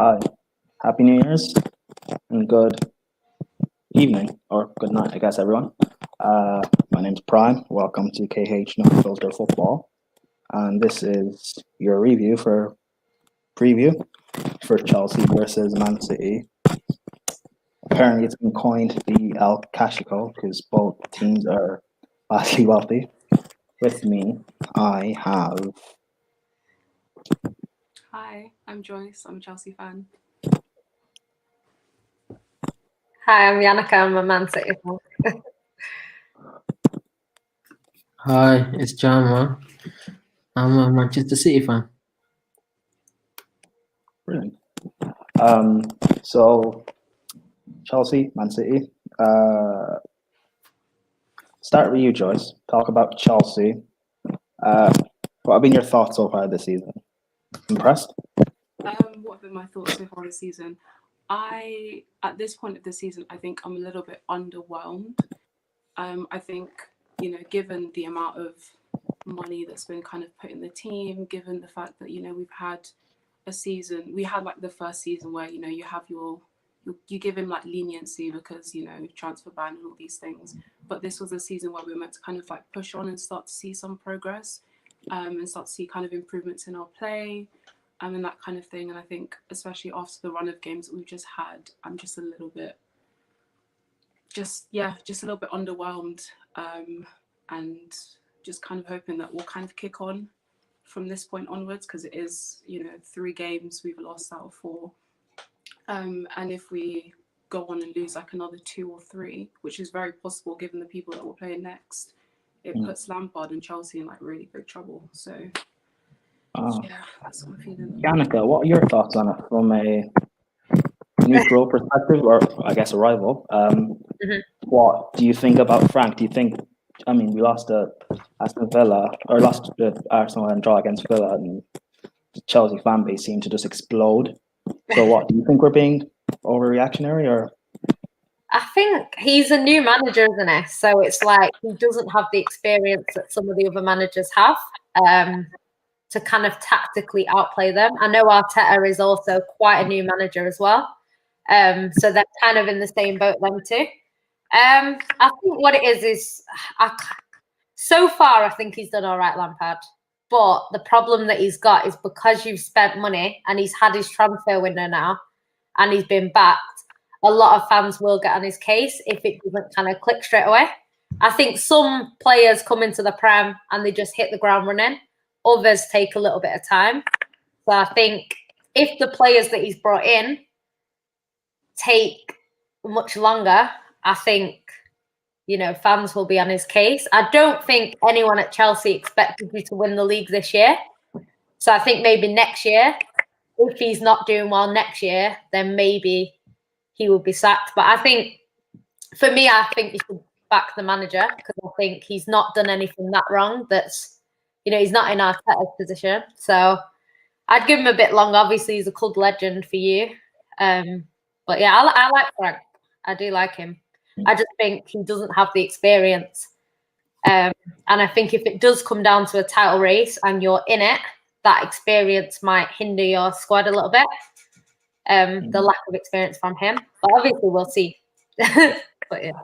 Hi, Happy New Year's and good evening or good night, I guess, everyone. My name's Prime. Welcome to KH No Filter Football, and this is your preview for Chelsea versus Man City. Apparently, it's been coined the El Cashico because both teams are vastly wealthy. With me, I have. Hi, I'm Joyce. I'm a Chelsea fan. Hi, I'm Yannicka. I'm a Man City fan. Hi, it's Jama. I'm a Manchester City fan. Brilliant. So Chelsea, Man City. Start with you, Joyce. Talk about Chelsea. What have been your thoughts so far this season? Impressed? What have been my thoughts so far this season? At this point of the season, I think I'm a little bit underwhelmed. I think, given the amount of money that's been kind of put in the team, given the fact that, we've had a season, we had like the first season where, you have you give him like leniency because, transfer ban and all these things. But this was a season where we were meant to kind of like push on and start to see some progress and start to see kind of improvements in our play and that kind of thing. And I think especially after the run of games that we've just had, I'm just a little bit underwhelmed and just kind of hoping that we'll kind of kick on from this point onwards because it is, 3 games we've lost out of 4. And if we go on and lose like another 2 or 3, which is very possible given the people that we're playing next, it puts Lampard and Chelsea in like really big trouble. So yeah, that's what I'm feeling. Yannicka, what are your thoughts on it from a neutral perspective, or I guess a rival? What do you think about Frank? Do you think? I mean, we lost to Aston Villa, or lost to Arsenal and draw against Villa, and the Chelsea fan base seemed to just explode. So, what do you think we're being overreactionary, or? I think he's a new manager, isn't he? So it's like he doesn't have the experience that some of the other managers have to kind of tactically outplay them. I know Arteta is also quite a new manager as well. So they're kind of in the same boat, them two. I think what it is so far, I think he's done all right, Lampard. But the problem that he's got is because you've spent money and he's had his transfer window now and he's been backed, a lot of fans will get on his case if it doesn't kind of click straight away. I think some players come into the Prem and they just hit the ground running. Others take a little bit of time. So I think if the players that he's brought in take much longer, I think, fans will be on his case. I don't think anyone at Chelsea expected you to win the league this year. So I think maybe next year, if he's not doing well next year, then maybe he will be sacked. But I think, for me, I think you should back the manager because I think he's not done anything that wrong. That's, he's not in Arteta's position. So I'd give him a bit long. Obviously, he's a club legend for you. But yeah, I like Frank. I do like him. I just think he doesn't have the experience. And I think if it does come down to a title race and you're in it, that experience might hinder your squad a little bit. The lack of experience from him. But obviously we'll see. But yeah.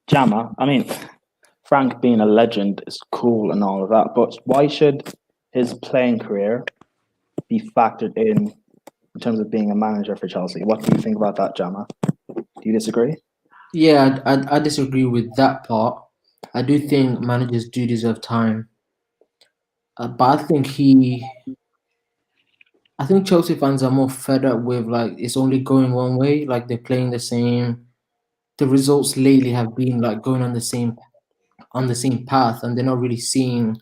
Jama, I mean, Frank being a legend is cool and all of that, but why should his playing career be factored in terms of being a manager for Chelsea? What do you think about that, Jama? Do you disagree? Yeah, I disagree with that part. I do think managers do deserve time. But I think Chelsea fans are more fed up with like it's only going one way, like they're playing the same. The results lately have been like going on the same path, and they're not really seeing,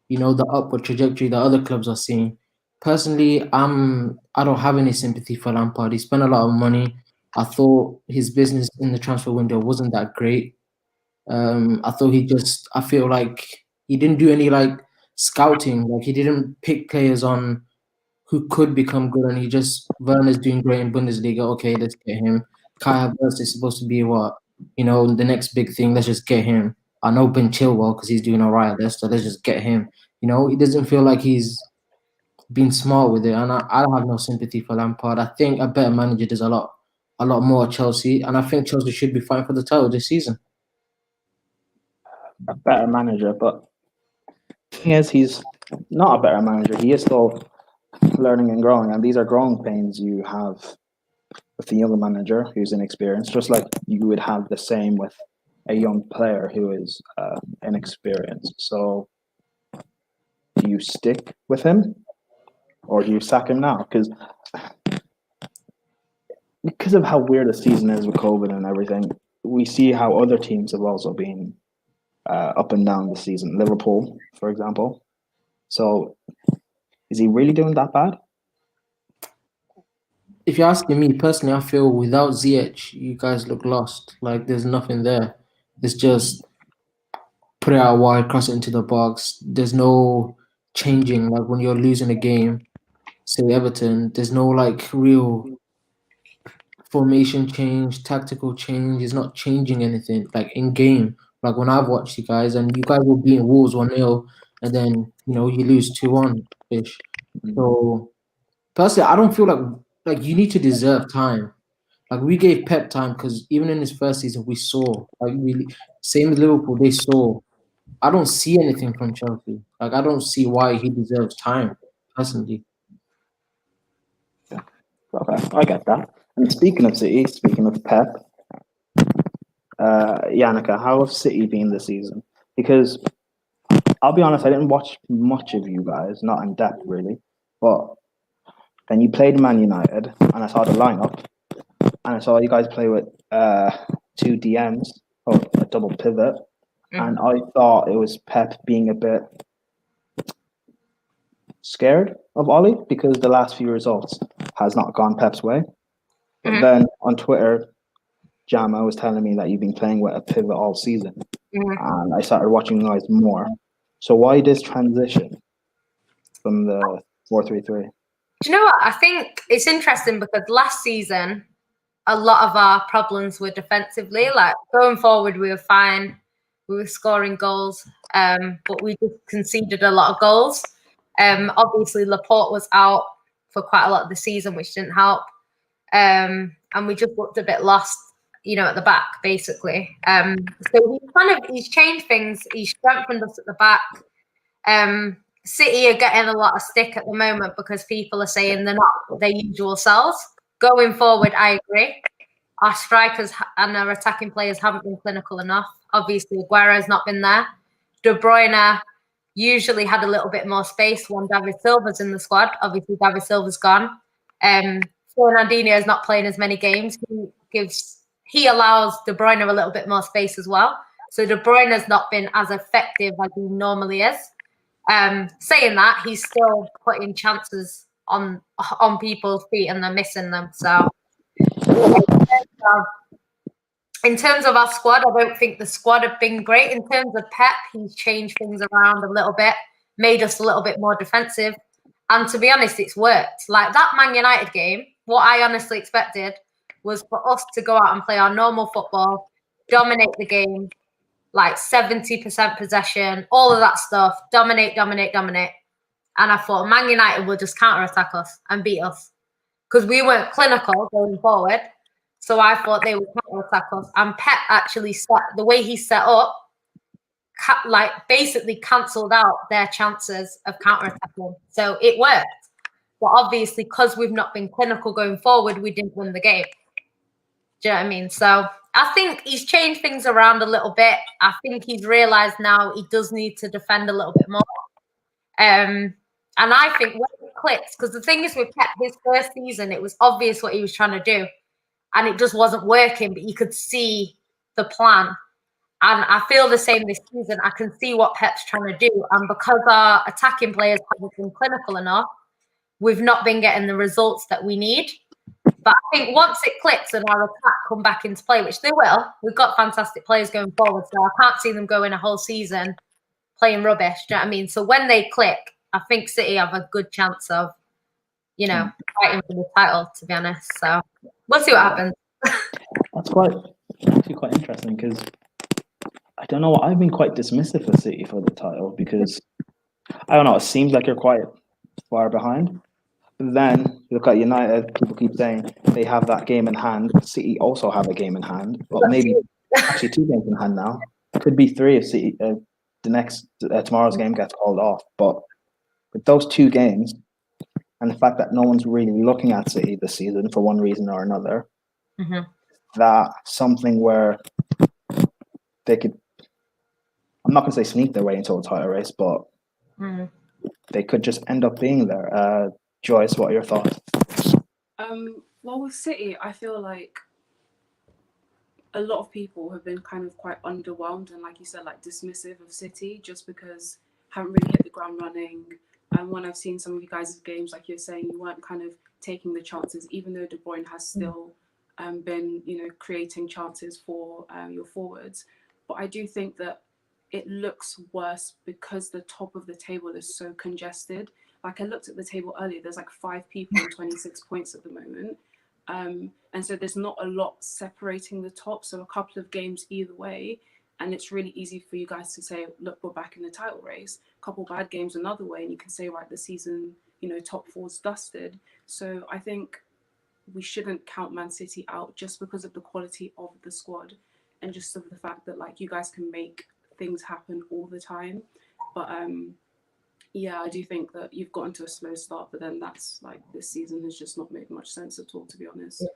the upward trajectory that other clubs are seeing. Personally, I don't have any sympathy for Lampard. He spent a lot of money. I thought his business in the transfer window wasn't that great. I feel like he didn't do any like scouting. Like he didn't pick players on who could become good, and he just Werner's doing great in Bundesliga. Okay, let's get him. Kai Havertz is supposed to be the next big thing. Let's just get him. I know Ben Chilwell because he's doing all right. Let's just get him. It doesn't feel like he's been smart with it, and I have no sympathy for Lampard. I think a better manager does a lot more at Chelsea, and I think Chelsea should be fighting for the title this season. A better manager, but the thing is, he's not a better manager. He is still learning and growing, and these are growing pains you have with a younger manager who's inexperienced, just like you would have the same with a young player who is inexperienced. So, do you stick with him, or do you sack him now? Because of how weird the season is with COVID and everything, we see how other teams have also been up and down this season. Liverpool, for example. So, is he really doing that bad? If you're asking me personally, I feel without Ziyech, you guys look lost. Like there's nothing there. It's just put it out wide, cross it into the box. There's no changing. Like when you're losing a game, say Everton, there's no like real formation change, tactical change. It's not changing anything like in game. Like when I've watched you guys, and you guys will be in Wolves 1-0, and then you lose 2-1 ish. So personally, I don't feel like you need to deserve time. Like we gave Pep time because even in his first season, we saw same with Liverpool. They saw. I don't see anything from Chelsea. Like I don't see why he deserves time personally. Okay, I get that. And speaking of City, speaking of Pep, Yannicka, how have City been this season? Because I'll be honest, I didn't watch much of you guys, not in depth really. But then you played Man United, and I saw the lineup, and I saw you guys play with two DMs, or a double pivot, and I thought it was Pep being a bit scared of Ollie because the last few results has not gone Pep's way. But then on Twitter, Jama was telling me that you've been playing with a pivot all season, and I started watching you guys more. So why this transition from the 4-3-3? Do you know what? I think it's interesting because last season, a lot of our problems were defensively. Like going forward, we were fine. We were scoring goals, but we just conceded a lot of goals. Obviously, Laporte was out for quite a lot of the season, which didn't help. And we just looked a bit lost, at the back, basically. So he's changed things. He's strengthened us at the back. City are getting a lot of stick at the moment because people are saying they're not their usual selves. Going forward, I agree. Our strikers and our attacking players haven't been clinical enough. Obviously, Aguero's not been there. De Bruyne usually had a little bit more space when David Silva's in the squad. Obviously, David Silva's gone. Fernandinho is not playing as many games. He allows De Bruyne a little bit more space as well. So De Bruyne has not been as effective as he normally is. Saying that, he's still putting chances on people's feet and they're missing them. So in terms of our squad, I don't think the squad have been great. In terms of Pep, he's changed things around a little bit, made us a little bit more defensive. And to be honest, it's worked. Like that Man United game, what I honestly expected was for us to go out and play our normal football, dominate the game, like 70% possession, all of that stuff, dominate. And I thought Man United will just counter-attack us and beat us because we weren't clinical going forward. So I thought they would counter-attack us. And Pep actually the way he set up, basically cancelled out their chances of counter-attacking. So it worked. But obviously, because we've not been clinical going forward, we didn't win the game. Do you know what I mean? So I think he's changed things around a little bit. I think he's realised now he does need to defend a little bit more. And I think when it clicks, because the thing is with Pep, his first season, it was obvious what he was trying to do. And it just wasn't working, but you could see the plan. And I feel the same this season. I can see what Pep's trying to do. And because our attacking players haven't been clinical enough, we've not been getting the results that we need. But I think once it clicks and our attack come back into play, which they will, we've got fantastic players going forward. So I can't see them going a whole season playing rubbish. Do you know what I mean? So when they click, I think City have a good chance of, fighting for the title, to be honest. So we'll see what happens. That's actually quite interesting because I don't know. I've been quite dismissive of City for the title because I don't know. It seems like you're quite far behind. Then look at United. People keep saying they have that game in hand. City also have a game in hand, but maybe actually 2 games in hand now. Could be 3 if City tomorrow's game gets called off. But with those 2 games and the fact that no one's really looking at City this season for one reason or another, that something where they could. I'm not going to say sneak their way into a title race, but they could just end up being there. Joyce, what are your thoughts? Well, with City, I feel like a lot of people have been kind of quite underwhelmed and, like you said, like dismissive of City just because haven't really hit the ground running. And when I've seen some of you guys' games, like you're saying, you weren't kind of taking the chances, even though De Bruyne has still been, creating chances for your forwards. But I do think that it looks worse because the top of the table is so congested. Like I looked at the table earlier, there's like 5 people on 26 points at the moment. And so there's not a lot separating the top. So a couple of games either way. And it's really easy for you guys to say, look, we're back in the title race. A couple bad games another way. And you can say, right, the season, top 4's dusted. So I think we shouldn't count Man City out just because of the quality of the squad. And just of the fact that like you guys can make things happen all the time. But I do think that you've gotten to a slow start, but then that's like this season has just not made much sense at all, to be honest.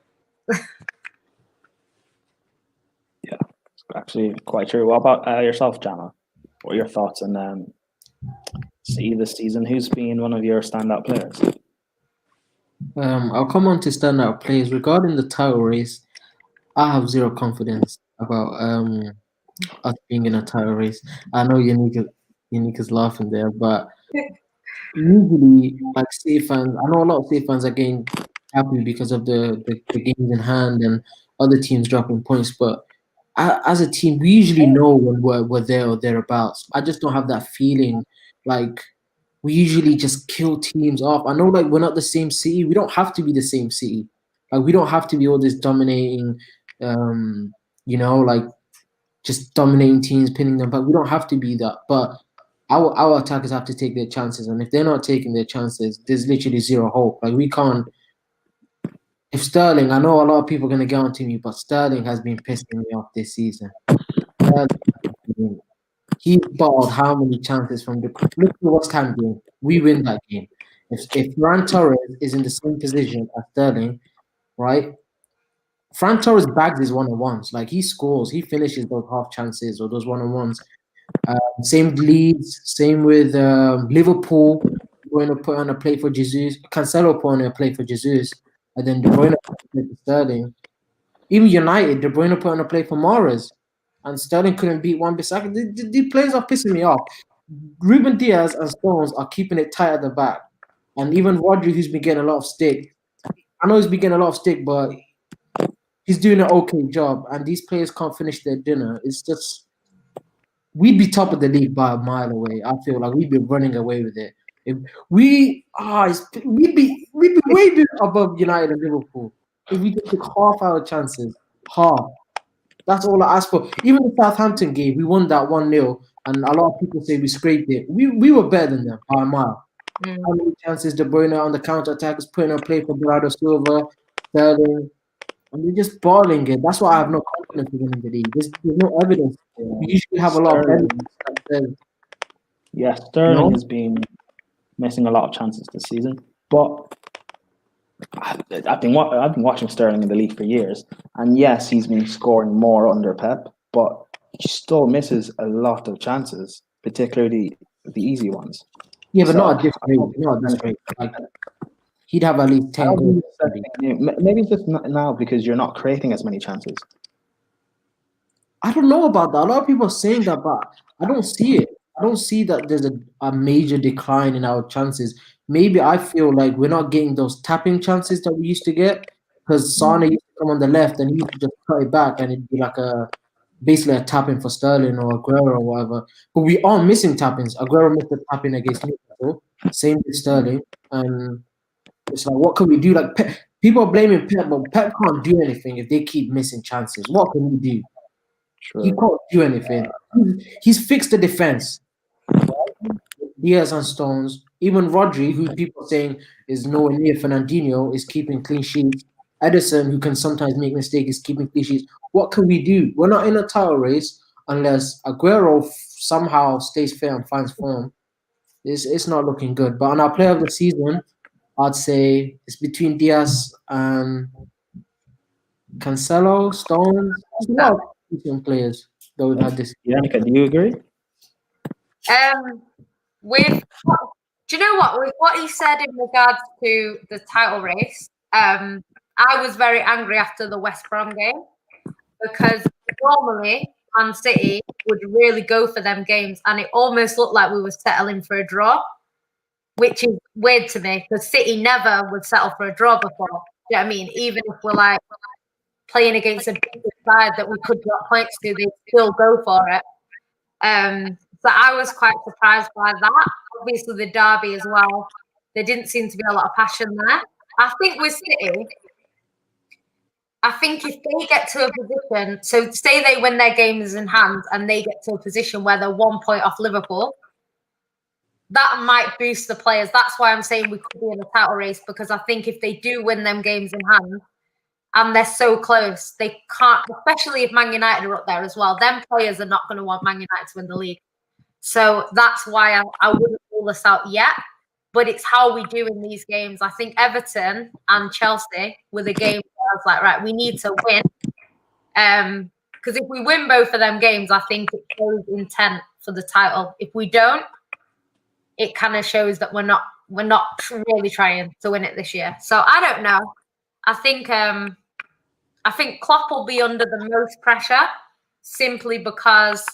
Yeah, it's actually quite true. What about yourself, Jana? What are your thoughts on City this season? Who's been one of your standout players? I'll come on to standout players. Regarding the title race, I have zero confidence about us being in a title race. I know Unique is laughing there, but usually, like City fans, I know a lot of City fans are getting happy because of the games in hand and other teams dropping points. But as a team, we usually know when we're there or thereabouts. I just don't have that feeling. Like we usually just kill teams off. I know, like we're not the same City. We don't have to be the same City. Like we don't have to be all this dominating. Like just dominating teams, pinning them. But we don't have to be that. But our attackers have to take their chances, and if they're not taking their chances, there's literally zero hope. Like we can't. If Sterling, I know a lot of people are gonna get onto me, but Sterling has been pissing me off this season. He bottled how many chances from the look at the West Ham game. We win that game. If Ferran Torres is in the same position as Sterling, right? Ferran Torres bags his one-on-ones. Like he scores, he finishes those half chances or those one-on-ones. Same with Leeds, same with Liverpool. Going to put on a play for Jesus. Cancelo put on a play for Jesus, and then De Bruyne put on a play for Sterling. Even United, De Bruyne put on a play for Mahrez, and Sterling couldn't beat Wan-Bissaka. The players are pissing me off. Ruben Diaz and Stones are keeping it tight at the back, and even Rodri, who's been getting a lot of stick. I know he's been getting a lot of stick, but he's doing an okay job. And these players can't finish their dinner. It's just. We'd be top of the league by a mile away. I feel like we'd be running away with it. If we'd be way above United and Liverpool if we just took half our chances. Half. That's all I ask for. Even the Southampton game, we won that 1-0, and a lot of people say we scraped it. We were better than them by a mile. How many chances De Bruyne on the counter attack is putting a play for Bernardo Silva, Sterling, and they're just balling it. That's why I have no confidence in winning the league. There's no evidence. We usually have a lot of evidence. Yeah, Sterling has been missing a lot of chances this season, but I've been watching Sterling in the league for years, and yes, he's been scoring more under Pep, but he still misses a lot of chances, particularly the easy ones. Yeah, but not at this rate. Not at this rate. Like, he'd have at least 10 goals. Maybe it's just not now because you're not creating as many chances. I don't know about that. A lot of people are saying that, but I don't see it. I don't see that there's a major decline in our chances. Maybe I feel like we're not getting those tapping chances that we used to get because Sane used to come on the left and he used to just cut it back and it'd be like basically a tapping for Sterling or Aguero or whatever. But we are missing tappings. Aguero missed a tapping against Newcastle. Same with Sterling. And it's like, what can we do? Like people are blaming Pep, but Pep can't do anything if they keep missing chances. What can we do? True. He can't do anything. He's fixed the defense. Diaz and Stones. Even Rodri, who people are saying is nowhere near Fernandinho, is keeping clean sheets. Edison, who can sometimes make mistakes, is keeping clean sheets. What can we do? We're not in a title race unless Aguero somehow stays fair and finds form. It's not looking good. But on our player of the season, I'd say it's between Diaz and Cancelo, Stones. There's a lot of decent players that we've had this. Yannicka, do you agree? With do you know what? With what he said in regards to the title race, I was very angry after the West Brom game because normally Man City would really go for them games, and it almost looked like we were settling for a draw, which is weird to me because City never would settle for a draw before. Do you know what I mean? Even if we're like playing against a big side that we could drop points to, they still go for it. So I was quite surprised by that. Obviously, the derby as well. There didn't seem to be a lot of passion there. I think with City, I think if they get to a position, so say they win their games in hand and they get to a position where they're 1 point off Liverpool, that might boost the players. That's why I'm saying we could be in a title race, because I think if they do win them games in hand and they're so close, they can't, especially if Man United are up there as well, them players are not going to want Man United to win the league. So that's why I wouldn't rule us out yet. But it's how we do in these games. I think Everton and Chelsea were the game where I was like, right, we need to win. Because if we win both of them games, I think it shows intent for the title. If we don't, it kind of shows that we're not really trying to win it this year. So I don't know. I think Klopp will be under the most pressure simply because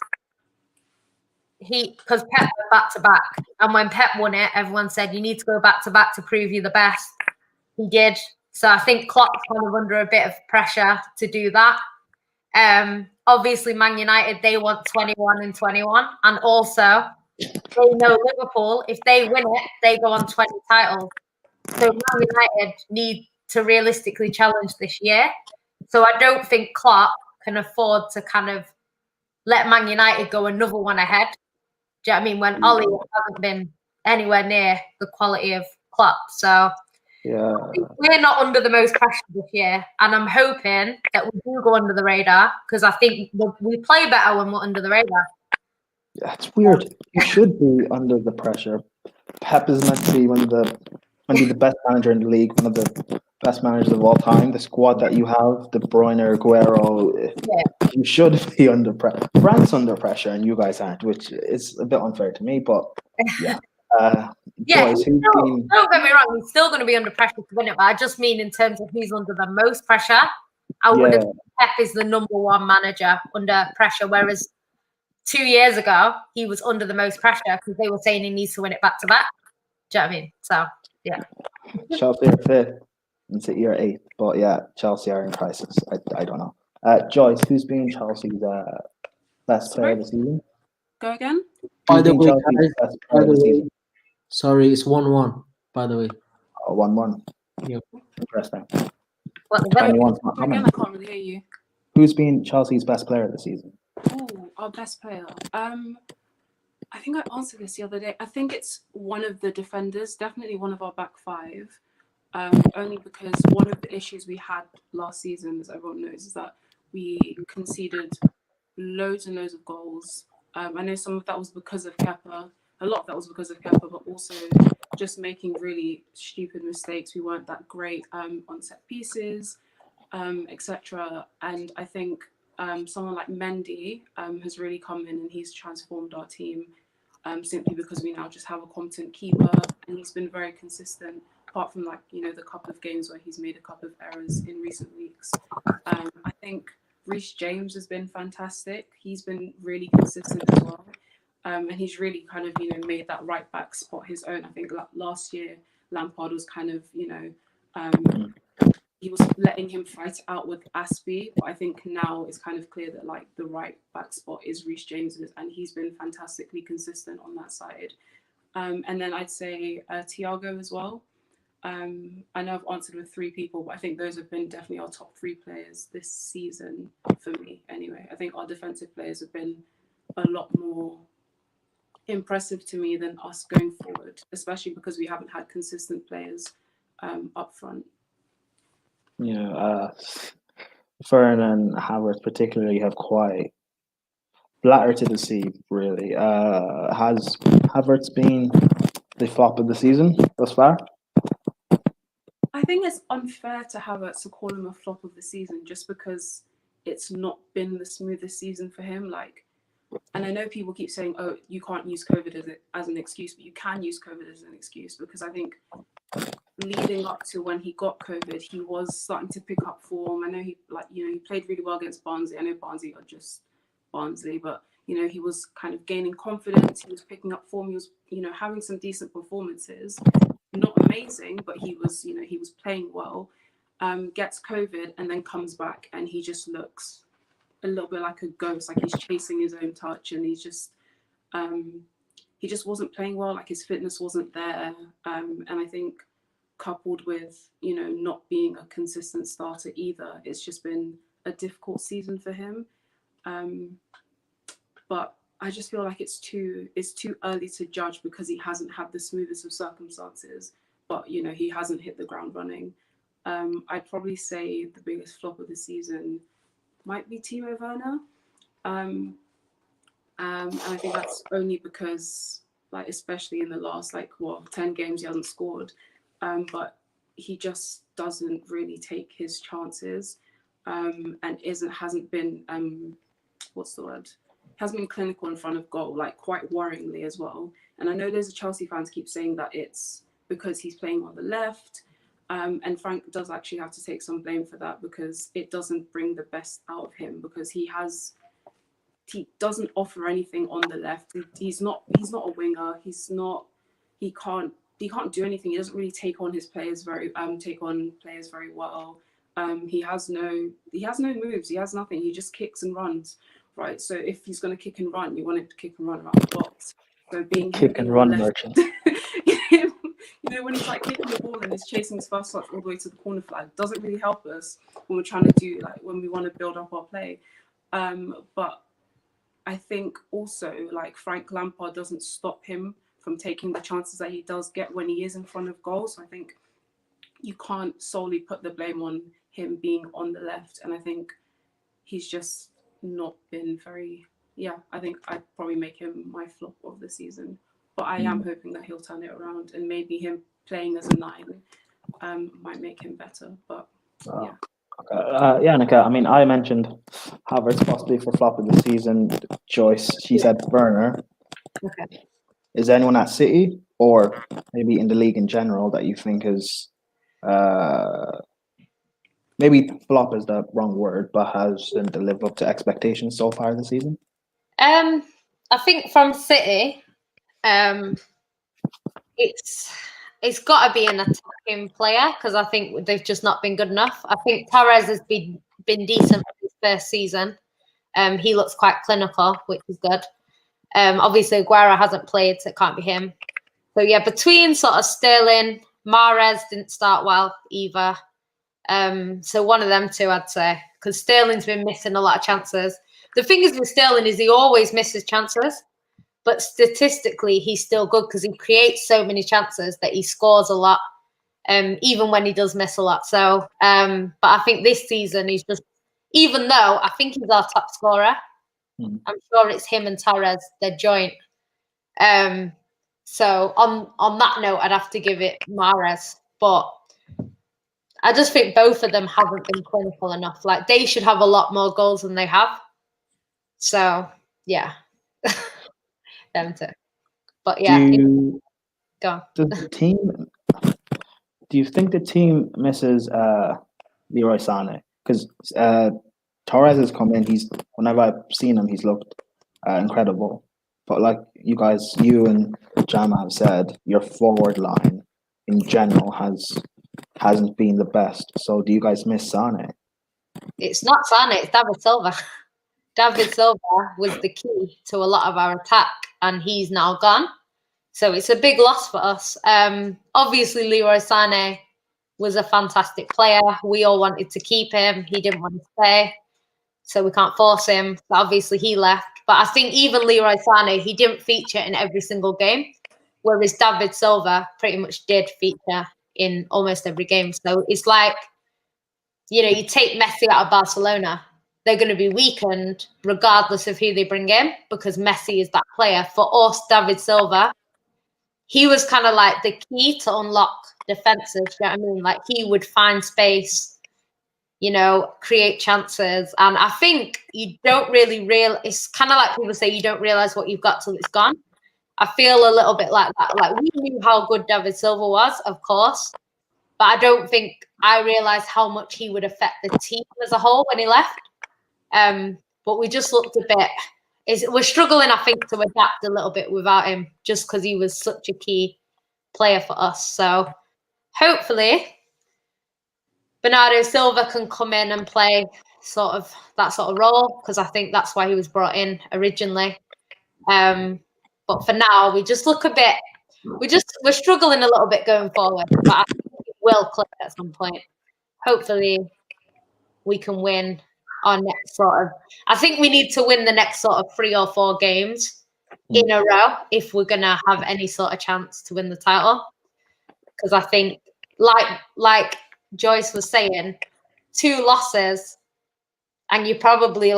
Pep went back to back, and when Pep won it, everyone said you need to go back to back to prove you're the best. He did, so I think Klopp's kind of under a bit of pressure to do that. Obviously, Man United, they want 21 and 21, and also they know Liverpool, if they win it, they go on 20 titles. So Man United need to realistically challenge this year. So I don't think Klopp can afford to kind of let Man United go another one ahead. Do you know what I mean? When Ollie hasn't been anywhere near the quality of Klopp. So Yeah. we're not under the most pressure this year. And I'm hoping that we do go under the radar, because I think we play better when we're under the radar. Yeah, it's weird. You should be under the pressure. Pep is meant to be the best manager in the league, one of the best managers of all time. The squad that you have, the Bruyne, Aguero, you should be under pressure. Brandt's under pressure and you guys aren't, which is a bit unfair to me, but yeah. Boys, don't get me wrong, he's still going to be under pressure to win it, but I just mean in terms of who's under the most pressure. I would have Pep is the number one manager under pressure, whereas 2 years ago, he was under the most pressure because they were saying he needs to win it back to back. Do you know what I mean? So, yeah. Chelsea are fifth and City are eighth, but yeah, Chelsea are in crisis. I don't know. Joyce, who's been Chelsea's best player of the season? Go again? By the way, guys, sorry, it's 1-1, by the way. 1-1. Yep. Interesting. Again, I can't really hear you. Who's been Chelsea's best player of the season? Oh, our best player. I think I answered this the other day. I think it's one of the defenders, definitely one of our back five. Only because one of the issues we had last season, as everyone knows, is that we conceded loads and loads of goals. I know some of that was because of Kepa. A lot of that was because of Kepa, but also just making really stupid mistakes. We weren't that great on set pieces, etc. And I think someone like Mendy has really come in and he's transformed our team simply because we now just have a competent keeper and he's been very consistent, apart from the couple of games where he's made a couple of errors in recent weeks. I think Reece James has been fantastic. He's been really consistent as well. And he's really kind of, made that right back spot his own. I think last year, Lampard was kind of, he was letting him fight it out with Aspie. But I think now it's kind of clear that the right back spot is Reece James's, and he's been fantastically consistent on that side. And then I'd say Thiago as well. I know I've answered with three people, but I think those have been definitely our top three players this season for me. Anyway, I think our defensive players have been a lot more impressive to me than us going forward, especially because we haven't had consistent players up front. Fern and Havertz particularly have quite flattered to deceive, really. Has Havertz been the flop of the season thus far? I think it's unfair to Havertz to call him a flop of the season just because it's not been the smoothest season for him. Like, and I know people keep saying, "Oh, you can't use COVID as an excuse," but you can use COVID as an excuse because I think leading up to when he got COVID, he was starting to pick up form. I know he played really well against Barnsley. I know Barnsley are just Barnsley, but he was kind of gaining confidence. He was picking up form. He was having some decent performances. Not amazing, but he was playing well. Gets COVID and then comes back and he just looks a little bit like a ghost, like he's chasing his own touch, and he just wasn't playing well. Like his fitness wasn't there, and I think coupled with not being a consistent starter either, it's just been a difficult season for him. But I just feel like it's too early to judge because he hasn't had the smoothest of circumstances. But he hasn't hit the ground running. I'd probably say the biggest flop of the season might be Timo Werner. And I think that's only because, like, especially in the last 10 games, he hasn't scored. But he just doesn't really take his chances, and hasn't been hasn't been clinical in front of goal, like quite worryingly as well. And I know there's a Chelsea fans keep saying that it's because he's playing on the left. And Frank does actually have to take some blame for that because it doesn't bring the best out of him because he doesn't offer anything on the left. He's not a winger. He can't do anything. He doesn't really take on players very well. He has no moves. He has nothing. He just kicks and runs. Right. So if he's going to kick and run, you want him to kick and run around the box. So being Kick and run merchant. When he's like kicking the ball and he's chasing his first touch all the way to the corner flag, doesn't really help us when we're trying to do when we want to build up our play. But I think also Frank Lampard doesn't stop him from taking the chances that he does get when he is in front of goal. So I think you can't solely put the blame on him being on the left. And I think he's just not been very. I think I'd probably make him my flop of the season. But I am hoping that he'll turn it around and maybe him playing as a 9 might make him better. But yeah. Okay. Nika, I mean, I mentioned Havertz possibly for flop of the season. Joyce, she said Werner. Okay. Is there anyone at City or maybe in the league in general that you think is maybe flop is the wrong word, but hasn't lived up to expectations so far this season? I think from City, it's got to be an attacking player because I think they've just not been good enough. I think Torres has been decent for his first season. He looks quite clinical, which is good. Obviously, Aguero hasn't played, so it can't be him. So yeah, between sort of Sterling, Mahrez didn't start well either. So one of them two, I'd say, because Sterling's been missing a lot of chances. The thing is with Sterling is he always misses chances, but statistically he's still good because he creates so many chances that he scores a lot, even when he does miss a lot. So, but I think this season he's just, even though I think he's our top scorer, I'm sure it's him and Torres, they're joint. So on that note, I'd have to give it Mahrez, but I just think both of them haven't been clinical enough. Like they should have a lot more goals than they have. So yeah, them two. But yeah, go on. Do you think the team misses Leroy Sané? Because Torres has come in. Whenever I've seen him, he's looked incredible. But like you and Jama have said, your forward line in general hasn't been the best. So do you guys miss Sané? It's not Sané, it's David Silva. David Silva was the key to a lot of our attack, and he's now gone. So it's a big loss for us. Obviously, Leroy Sané was a fantastic player. We all wanted to keep him. He didn't want to stay. so we can't force him. So obviously he left. But I think even Leroy Sané, he didn't feature in every single game, whereas David Silva pretty much did feature in almost every game. So it's like, you know, you take Messi out of Barcelona, they're going to be weakened regardless of who they bring in, because Messi is that player. For us, David Silva, he was kind of like the key to unlock defenses. You know what I mean? Like, he would find space, you know, create chances. And I think you don't really it's kind of like people say, you don't realize what you've got till it's gone. I feel a little bit like that. Like, we knew how good David Silva was, of course, but I don't think I realized how much he would affect the team as a whole when he left. But we just looked a bit, we're struggling, I think, to adapt a little bit without him, just because he was such a key player for us. So hopefully Bernardo Silva can come in and play that sort of role, because I think that's why he was brought in originally. But for now, we just look a bit, we're struggling a little bit going forward, but I think it will click at some point. Hopefully we can win our next I think we need to win the next 3 or 4 games in a row if we're going to have any sort of chance to win the title. Because I think, like Joyce was saying, 2 losses and you're probably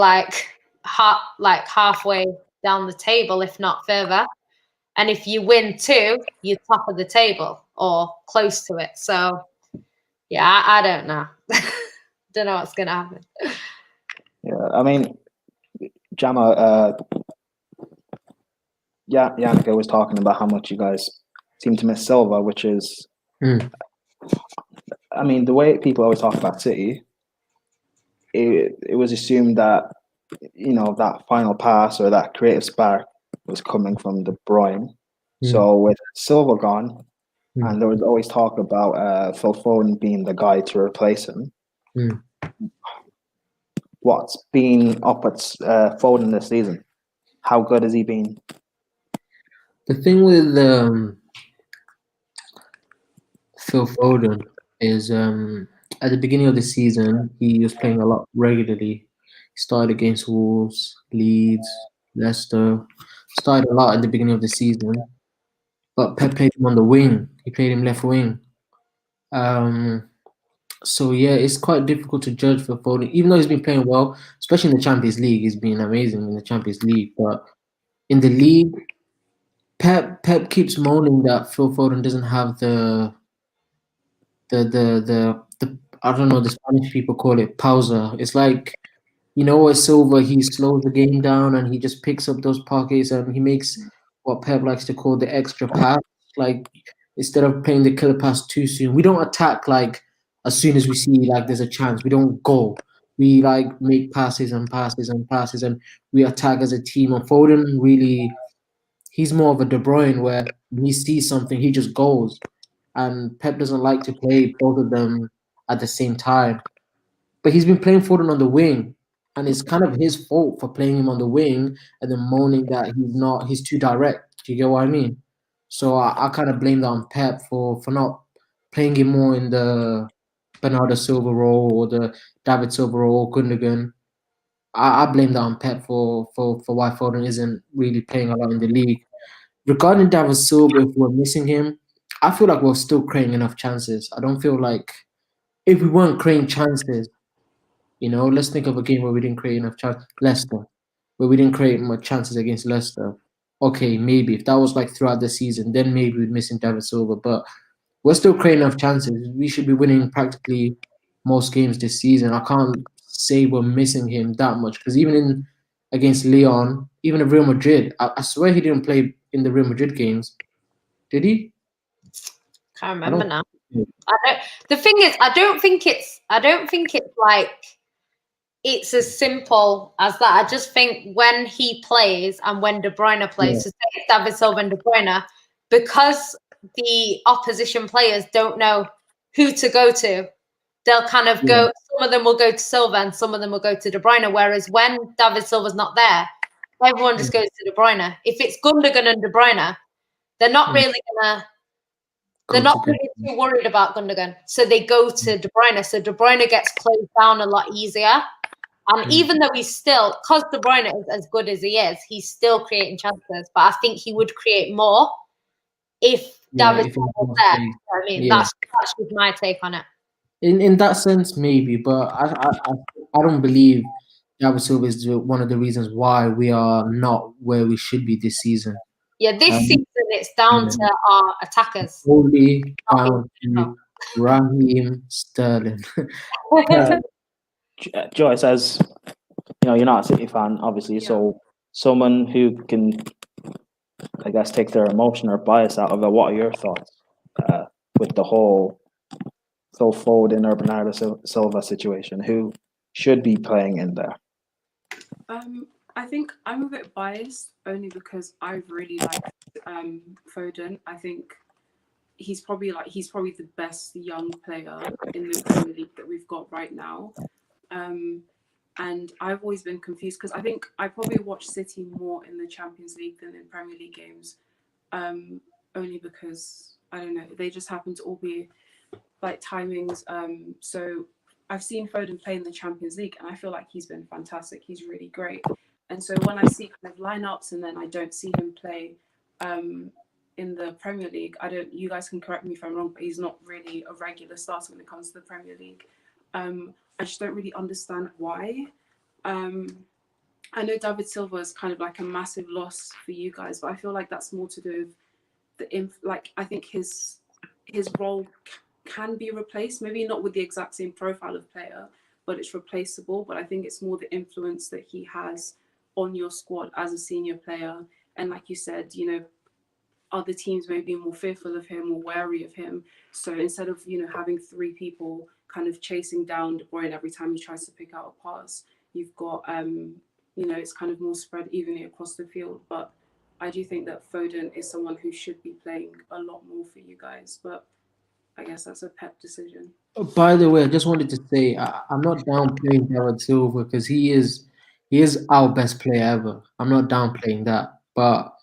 halfway down the table, if not further. And if you win 2, you're top of the table or close to it. So, yeah, I don't know. Don't know what's going to happen. Yeah, I mean, Jama, Yannicka was talking about how much you guys seem to miss Silva, which is, I mean, the way people always talk about City, it was assumed that, you know, that final pass or that creative spark was coming from De Bruyne. So with Silva gone, and there was always talk about Phil Foden being the guy to replace him. What's been up at Foden this season? How good has he been? The thing with Phil Foden is at the beginning of the season, he was playing a lot regularly. He started against Wolves, Leeds, Leicester. Started a lot at the beginning of the season. But Pep played him on the wing. He played him left wing. So, yeah, it's quite difficult to judge for Foden. Even though he's been playing well, especially in the Champions League, he's been amazing in the Champions League. But in the league, Pep keeps moaning that Phil Foden doesn't have the I don't know, the Spanish people call it pausa. It's like, you know, with Silva, he slows the game down and he just picks up those pockets and he makes what Pep likes to call the extra pass. Like, instead of playing the killer pass too soon, we don't attack like as soon as we see like there's a chance. We don't go. We like make passes and passes and passes, and we attack as a team. And Foden really, he's more of a De Bruyne where when he sees something, he just goes. And Pep doesn't like to play both of them at the same time. But he's been playing Foden on the wing, and it's kind of his fault for playing him on the wing and then moaning that he's too direct. Do you get what I mean? So I kind of blame that on Pep for not playing him more in the Bernardo Silva role or the David Silva role or Gundogan. I blame that on Pep for why Foden isn't really playing a lot in the league. Regarding David Silva, if we're missing him, I feel like we're still creating enough chances. I don't feel like if we weren't creating chances, you know, let's think of a game where we didn't create enough chances. Leicester, where we didn't create much chances against Leicester. Okay, maybe if that was like throughout the season, then maybe we'd missing David Silva. But we're still creating enough chances. We should be winning practically most games this season. I can't say we're missing him that much because even against Lyon, even at Real Madrid, I swear he didn't play in the Real Madrid games. Did he? Can't remember now. The thing is, I don't think it's like it's as simple as that. I just think when he plays and when De Bruyne plays, so say David Silva and De Bruyne, because the opposition players don't know who to go to, they'll kind of go, some of them will go to Silva and some of them will go to De Bruyne, whereas when David Silva's not there, everyone just goes to De Bruyne. If it's Gundogan and De Bruyne, they're not really they're not really too worried about Gundogan, so they go to De Bruyne. So De Bruyne gets closed down a lot easier. And even though he's still, because De Bruyne is as good as he is, he's still creating chances. But I think he would create more if David if he was was there. playing. I mean, Yeah. that's just my take on it. In that sense, maybe, but I don't believe David Silva is one of the reasons why we are not where we should be this season. Yeah, this season it's down to our attackers. Only down to Raheem Sterling. Joyce, as you know, you're not a City fan, obviously, so someone who can, I guess, take their emotion or bias out of it. What are your thoughts with the whole Phil Foden or Bernardo Silva situation? Who should be playing in there? I think I'm a bit biased only because I really like Foden. I think he's probably the best young player in the Premier League that we've got right now. And I've always been confused because I think I probably watch City more in the Champions League than in Premier League games, only because I don't know, they just happen to all be like timings. So I've seen Foden play in the Champions League, and I feel like he's been fantastic. He's really great. And so when I see kind of lineups and then I don't see him play in the Premier League, you guys can correct me if I'm wrong, but he's not really a regular starter when it comes to the Premier League. I just don't really understand why. I know David Silva is kind of like a massive loss for you guys, but I feel like that's more to do with I think his role can be replaced, maybe not with the exact same profile of player, but it's replaceable. But I think it's more the influence that he has on your squad as a senior player. And like you said, you know, other teams may be more fearful of him or wary of him. So instead of, you know, having three people kind of chasing down De Bruyne every time he tries to pick out a pass, you've got, you know, it's kind of more spread evenly across the field. But I do think that Foden is someone who should be playing a lot more for you guys. But I guess that's a Pep decision. By the way, I just wanted to say I'm not downplaying David Silva because he is our best player ever. I'm not downplaying that. But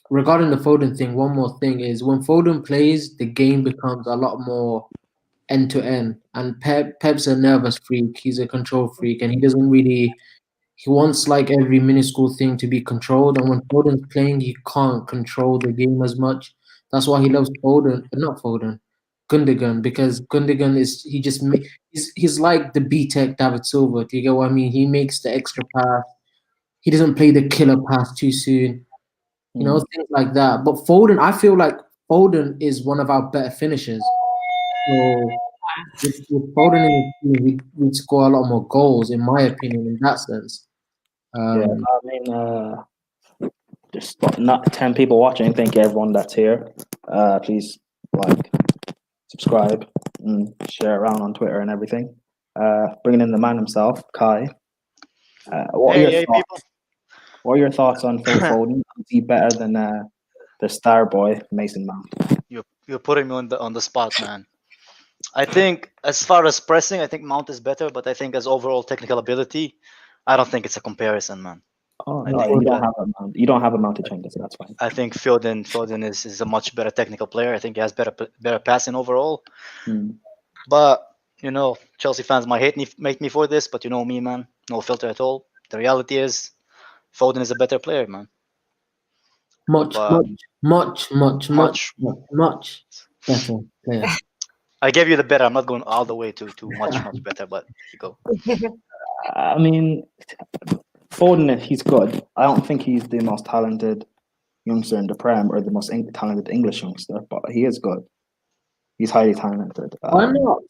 regarding the Foden thing, one more thing is when Foden plays, the game becomes a lot more end to end. And Pep's a nervous freak. He's a control freak, and he doesn't really. He wants like every minuscule thing to be controlled. And when Foden's playing, he can't control the game as much. That's why he loves not Foden, Gundogan, because Gundogan he's like the B-Tech David Silva. Do you get what I mean? He makes the extra pass. He doesn't play the killer pass too soon. You know, things like that. But Foden, I feel like Foden is one of our better finishers. So with Foden in the team, we'd score a lot more goals, in my opinion, in that sense. Yeah, I mean, just not 10 people watching. Thank you, everyone that's here. Please like, subscribe, and share around on Twitter and everything. Bringing in the man himself, Kai. What are your thoughts on Phil Foden? Is he better than the star boy Mason Mount? You're putting me on the spot, man. I think as far as pressing, I think Mount is better, but I think as overall technical ability, I don't think it's a comparison, man. Oh no, you don't have a Mount. You don't have a Mount to change it, so that's fine. I think Foden is a much better technical player. I think he has better passing overall. But you know, Chelsea fans might make me for this, but you know me, man. No filter at all. The reality is, Foden is a better player, man. Much better player. I gave you the better. I'm not going all the way to much better, but there you go. I mean, Foden, he's good. I don't think he's the most talented youngster in the Prem or the most talented English youngster, but he is good. He's highly talented. Why not?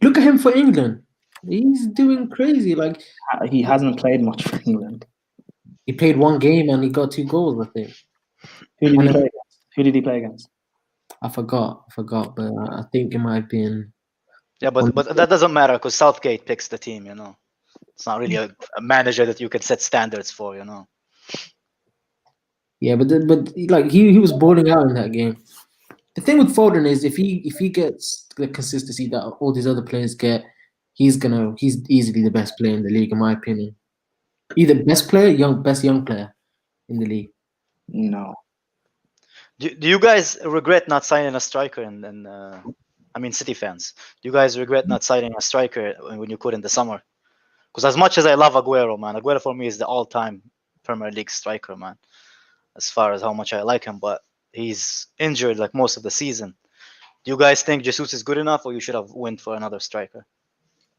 Look at him for England. He's doing crazy. Like he hasn't played much for England. He played one game and he got 2 goals, I think. Who did he play against? I forgot, but I think it might have been. Yeah, but that doesn't matter because Southgate picks the team, you know. It's not really a manager that you can set standards for, you know. Yeah, but like he was balling out in that game. The thing with Foden is if he gets the consistency that all these other players get, he's easily the best player in the league, in my opinion. Either best player, best young player in the league. No. Do you guys regret not signing a striker? And I mean, City fans, do you guys regret not signing a striker when you could in the summer? Because as much as I love Aguero, man, Aguero for me is the all-time Premier League striker, man. As far as how much I like him, but he's injured like most of the season. Do you guys think Jesus is good enough, or you should have went for another striker?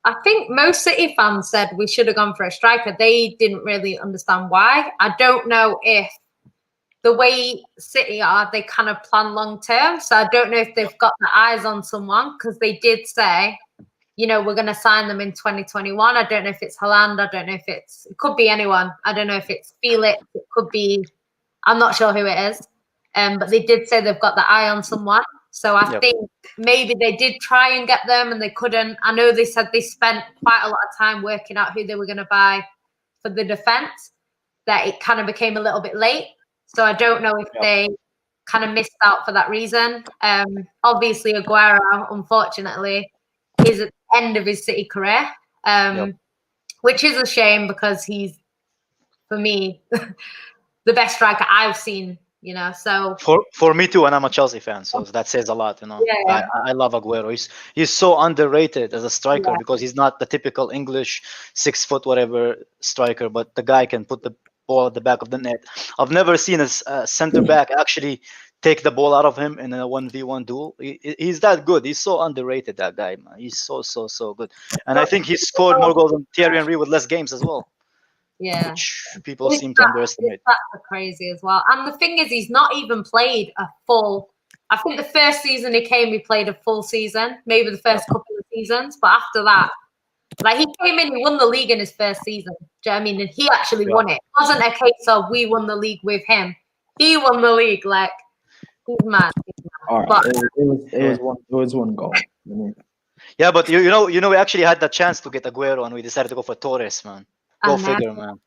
I think most City fans said we should have gone for a striker. They didn't really understand why. I don't know if the way City are, they kind of plan long term. So I don't know if they've got their eyes on someone, because they did say, you know, we're going to sign them in 2021. I don't know if it's Haaland. I don't know if it could be anyone. I don't know if it's Felix. It could be, I'm not sure who it is. But they did say they've got the eye on someone. So I think maybe they did try and get them and they couldn't. I know they said they spent quite a lot of time working out who they were going to buy for the defense, that it kind of became a little bit late. So I don't know if they kind of missed out for that reason. Obviously, Aguero, unfortunately, is at the end of his City career, which is a shame, because he's, for me, the best striker I've seen. You know, so for me too, and I'm a Chelsea fan, so that says a lot. You know, I love Aguero. He's so underrated as a striker because he's not the typical English 6 foot whatever striker, but the guy can put the ball at the back of the net. I've never seen a center back actually take the ball out of him in a 1v1 duel. He's that good. He's so underrated, that guy, man. He's so good. And I think he scored more goals than Thierry Henry with less games as well. Yeah, which people seem to underestimate. That's crazy as well. And the thing is, he's not even played a full. I think the first season he came, he played a full season, maybe the first couple of seasons. But after that, like, he came in, he won the league in his first season. Do you know what I mean? And he actually won it. It wasn't a case of we won the league with him. He won the league. Like, he's mad. All right, but it was one goal. Yeah, but you know, we actually had the chance to get Aguero, and we decided to go for Torres, man. Go figure, man.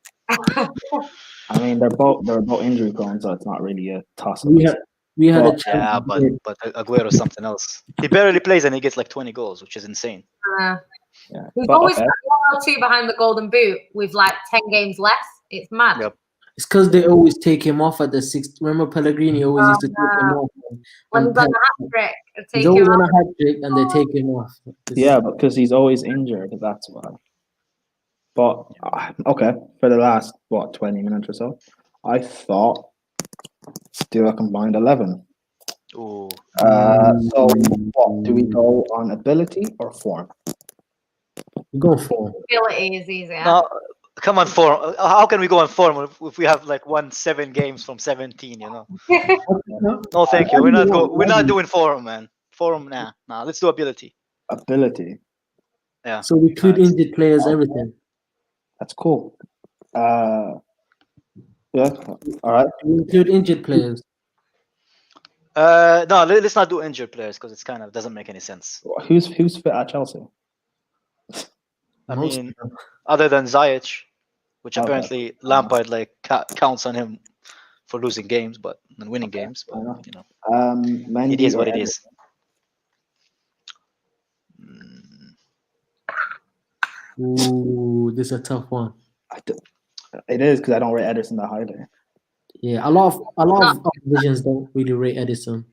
I mean, they're both injury prone, so it's not really a toss up. We had a chance. Yeah, but Aguero's something else. He barely plays, and he gets like 20 goals, which is insane. He's always got 1 or 2 behind the golden boot with like 10 games less. It's mad. Yep. It's because they always take him off at the 6th. Remember, Pellegrini always used to take him off. When he's on a hat trick, he's always on a hat trick, and they take him off. Yeah, because he's always injured. That's why. But okay, for the last 20 minutes or so, I thought still a combined 11. Ooh. So what do we go on, ability or form? We go form. Ability is easier. No, come on, form. How can we go on form if we have like won 7 games from 17? You know. No, thank you. We're not doing form, man. Form, nah. Let's do ability. Ability. Yeah. So we include injured players, everything. That's cool. Yeah. All right. We include injured players. No, let's not do injured players because it's kind of doesn't make any sense. Who's fit at Chelsea? I mean, other than Ziyech, which apparently Lampard like counts on him for losing games, but and winning games. But you know, Mendy, it is what it is. Ooh, this is a tough one. It is because I don't rate Ederson that highly. Yeah, a lot of divisions don't really rate Ederson.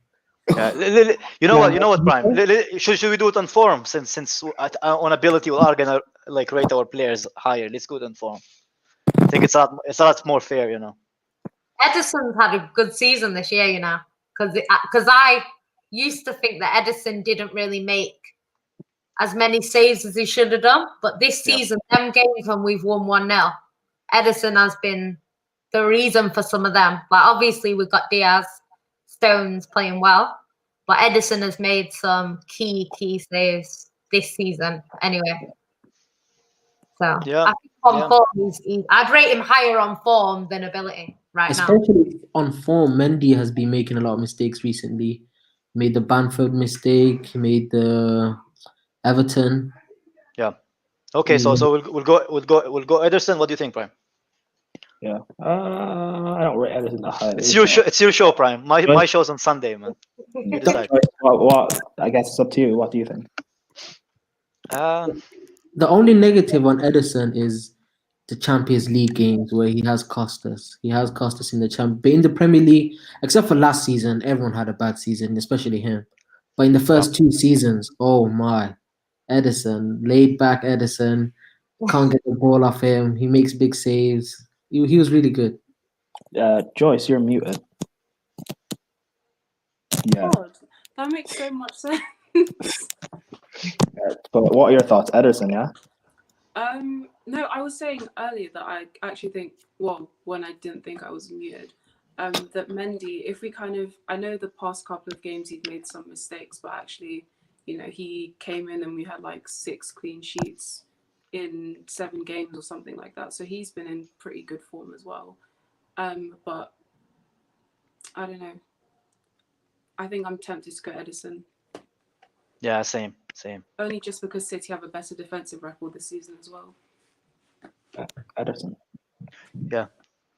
You know what, Prime? Should we do it on form? Since on ability we are gonna like rate our players higher. Let's go on form. I think it's a lot more fair, you know. Ederson's had a good season this year, you know, because I used to think that Ederson didn't really make as many saves as he should have done, but this season, them games when we've won 1-0, Ederson has been the reason for some of them. Like, obviously we've got Diaz, Stones playing well, but Ederson has made some key saves this season anyway. So I think on form, I'd rate him higher on form than ability now. Especially on form, Mendy has been making a lot of mistakes recently. Made the Bamford mistake. He made the Everton. Yeah. Okay, so we'll go Ederson. What do you think, Prime? Yeah. I don't rate Ederson that high. It's your show, Prime. My show's on Sunday, man. You decide. What? I guess it's up to you. What do you think? The only negative on Ederson is the Champions League games where he has cost us. He has cost us in the but in the Premier League, except for last season, everyone had a bad season, especially him. But in the first 2 seasons, oh my, Ederson, laid back Ederson, Can't get the ball off him. He makes big saves. He was really good. Joyce, you're muted. Yeah. God, that makes so much sense. But what are your thoughts, Ederson? Yeah. No, I was saying earlier that I actually think, well, when I didn't think I was muted, that Mendy, if we I know the past couple of games he's made some mistakes, but actually, he came in and we had like 6 clean sheets in 7 games or something like that. So he's been in pretty good form as well. But I don't know. I think I'm tempted to go Ederson. Yeah, same. Only just because City have a better defensive record this season as well. Ederson. Yeah.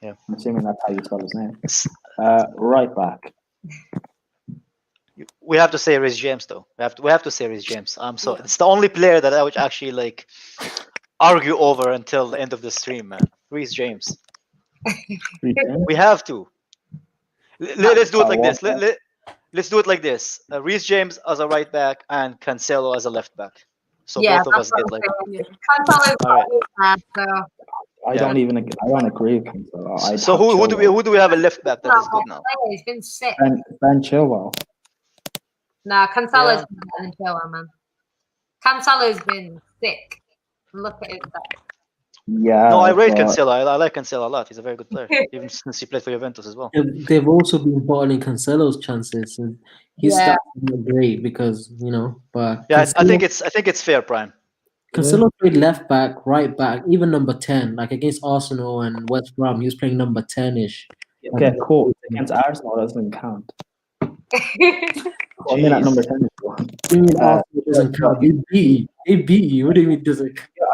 I'm assuming that's how you spell his name. Right back. We have to say Reece James though. We have to say Reece James. Yeah. It's the only player that I would actually like argue over until the end of the stream, man. Reece James. We have to. Let's do it like this. Let's do it like this. Reece James as a right back and Cancelo as a left back. So both of us get like. I don't agree with Cancelo. So who do we have a left back that is good now? He's been sick. Ben Chilwell. Nah, Cancelo's been better than Chilwell, man. Cancelo's been sick. Look at his back. Yeah. No, I rate Cancelo. I like Cancelo a lot. He's a very good player, even since he played for Juventus as well. They've also been bottling Cancelo's chances, and he's starting to be great because But yeah, Cancelo, I think it's fair, Prime. Cancelo played left back, right back, even number 10. Like against Arsenal and West Brom, he was playing number 10-ish. Okay, cool. Against Arsenal, that doesn't count. I mean, at number 10 is one. Arsenal doesn't count. They beat you. What do you mean doesn't count? Yeah,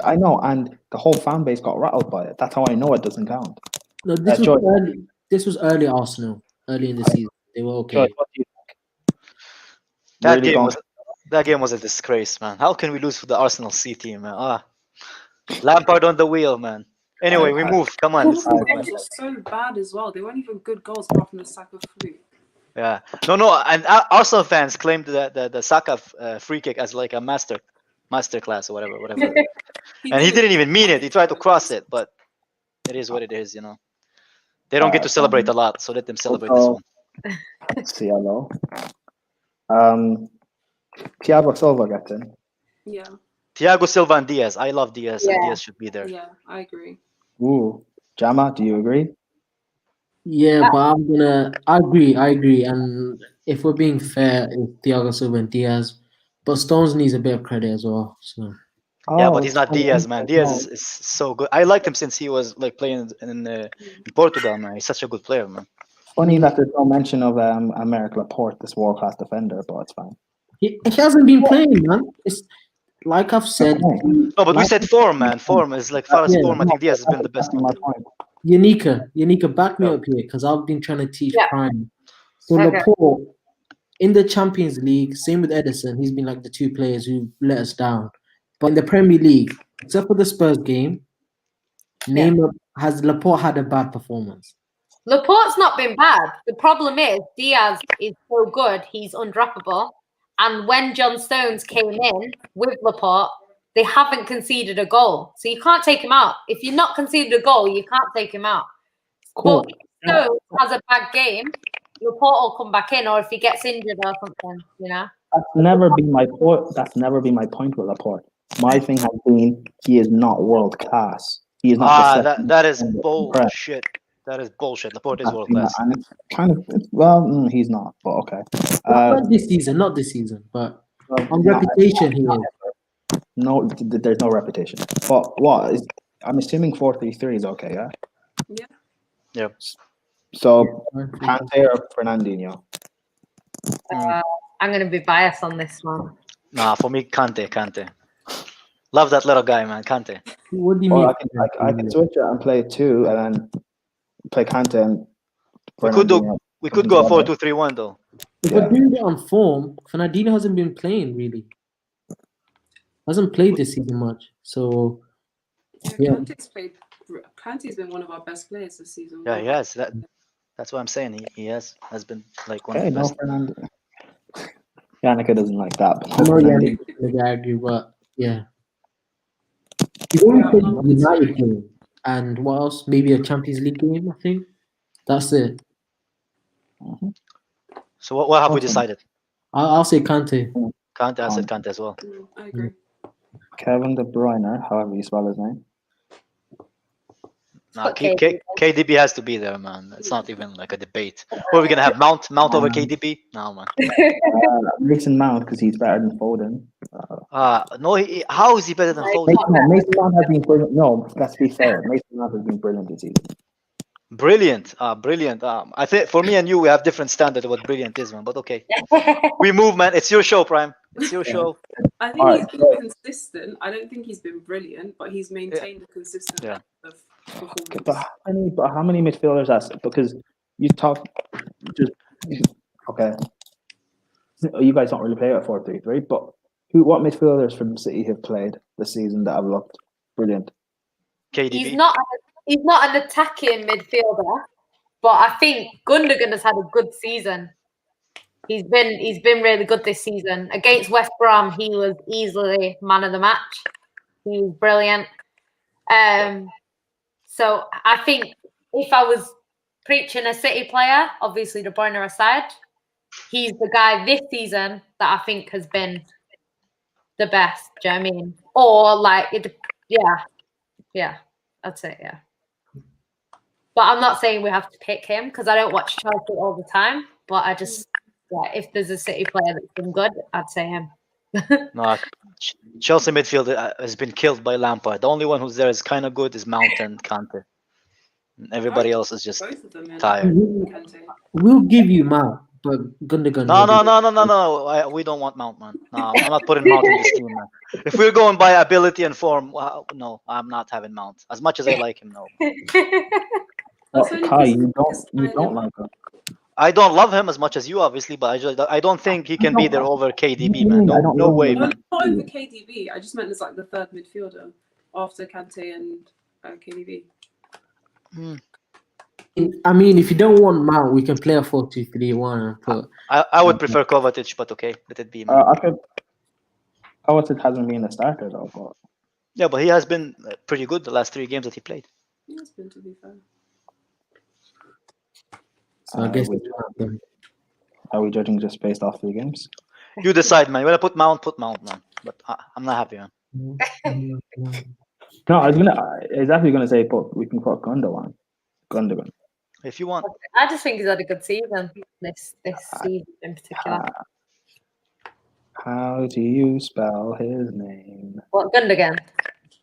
I know, and the whole fan base got rattled by it. That's how I know it doesn't count. No, this was early Arsenal, early in the season. They were okay. Joyce, what do you think? That game was a disgrace, man. How can we lose for the Arsenal C team, man? Lampard on the wheel, man. Anyway, we move. Come on. Goals were so bad as well. They weren't even good goals apart from the Saka fluke. Yeah. No. And Arsenal fans claimed the Saka free kick as like a master class or whatever. And he didn't even mean it. He tried to cross it, but it is what it is, They don't get to celebrate a lot, so let them celebrate this one. CLO. Thiago Silva gets in. Yeah. Thiago Silva and Diaz. I love Diaz, and Diaz should be there. Yeah, I agree. Ooh. Jama, do you agree? Yeah, but I agree. And if we're being fair, it's Thiago Silva and Diaz. But Stones needs a bit of credit as well. So. Yeah, but he's not Diaz, man. Diaz is so good. I liked him since he was like playing in Portugal, man. He's such a good player, man. Funny that there's no mention of Aymeric Laporte, this world-class defender, but it's fine. He hasn't been playing, man. It's like I've said. No, but we said form, man. Form is like far as form. I think Diaz has been the best one. Yanika, back me up here because I've been trying to teach Prime. So Laporte in the Champions League, same with Ederson. He's been like the 2 players who let us down. But in the Premier League, except for the Spurs game, has Laporte had a bad performance? Laporte's not been bad. The problem is Diaz is so good, he's undroppable. And when John Stones came in with Laporte, they haven't conceded a goal. So you can't take him out. If you're not conceded a goal, you can't take him out. Cool. But if Stones has a bad game, Laporte will come back in, or if he gets injured or something, That's never been my point. That's never been my point with Laporte. My thing has been he is not world class. He is not. That is bullshit. That is bullshit. Laporte is world class. And it's he's not. But okay. Not this season. But on reputation, he is. No, there's no reputation. But I'm assuming 4-3-3 is okay, yeah. Yeah. Yep. So Kante or Fernandinho? I'm going to be biased on this one. Nah, for me, Kante. Love that little guy, man. Kante. What do you mean? I can switch it and play 2 and then play Kante and we could go a 4-2-3-1 though. If we're doing it on form, Fernandinho hasn't been playing really. Hasn't played this season much. So Kante's been one of our best players this season. Yeah, he has. That's what I'm saying. He has been like one of the best. Yannicka doesn't like that. I know Yannick would argue, but yeah. He's only Yeah, played I'm a United game and what else? Maybe a Champions League game, I think. That's it. Mhm. So what have we Awesome. decided? I'll say Kante. Kante, I said Kante as well. I agree. Kevin De Bruyne, however you spell his name. Nah, Okay. KDB has to be there, man. It's not even like a debate. Or are we gonna have Mount over KDB? No, man. Mason Mount, because he's better than Foden. No. How is he better than Foden? Mason Mount has been brilliant. No, let's be fair. Mason Mount has been brilliant this season. Brilliant, brilliant. I think for me and you, we have different standard of what brilliant is, man. But okay, we move, man. It's your show, Prime. It's your show. I think he's been consistent. I don't think he's been brilliant, but he's maintained a consistent level of performance. But how many midfielders? Because you talk just okay. You guys don't really play at 4-3-3, but what midfielders from City have played this season that have looked brilliant? KDB. He's not an attacking midfielder, but I think Gundogan has had a good season. He's been really good this season. Against West Brom, he was easily man of the match. He was brilliant. So I think if I was preaching a City player, obviously De Bruyne aside, he's the guy this season that I think has been the best. Do you know what I mean? Or like, yeah, that's it. Yeah. But I'm not saying we have to pick him because I don't watch Chelsea all the time. But I just, if there's a City player that's been good, I'd say him. No, Chelsea midfield has been killed by Lampard. The only one who's there is kind of good is Mount and Kante. Everybody else is just Both of them, tired. We'll give you Mount, but Gundogan. No. We don't want Mount, man. No, I'm not putting Mount in this team, man. If we're going by ability and form, no, I'm not having Mount. As much as I like him, no. Kai, you don't like him. I don't love him as much as you, obviously, but I don't think he can be there over KDB, man. No way, man. Not over KDB. I just meant as like the third midfielder after Kante and KDB. I mean, if you don't want Mount, we can play a 4-2-3-1 and put. I would prefer Kovacic, but okay, let it be, man. Kovacic hasn't been a starter though, but Yeah, but he has been pretty good the last 3 games that he played. He has been, to be fair. So I guess are we judging just based off 3 games? You decide, man. You wanna put Mount, man. But I'm not happy, man. No, I was actually gonna say we can put Gundogan. If you want. I just think he's had a good season this season in particular. How do you spell his name? What, Gundogan?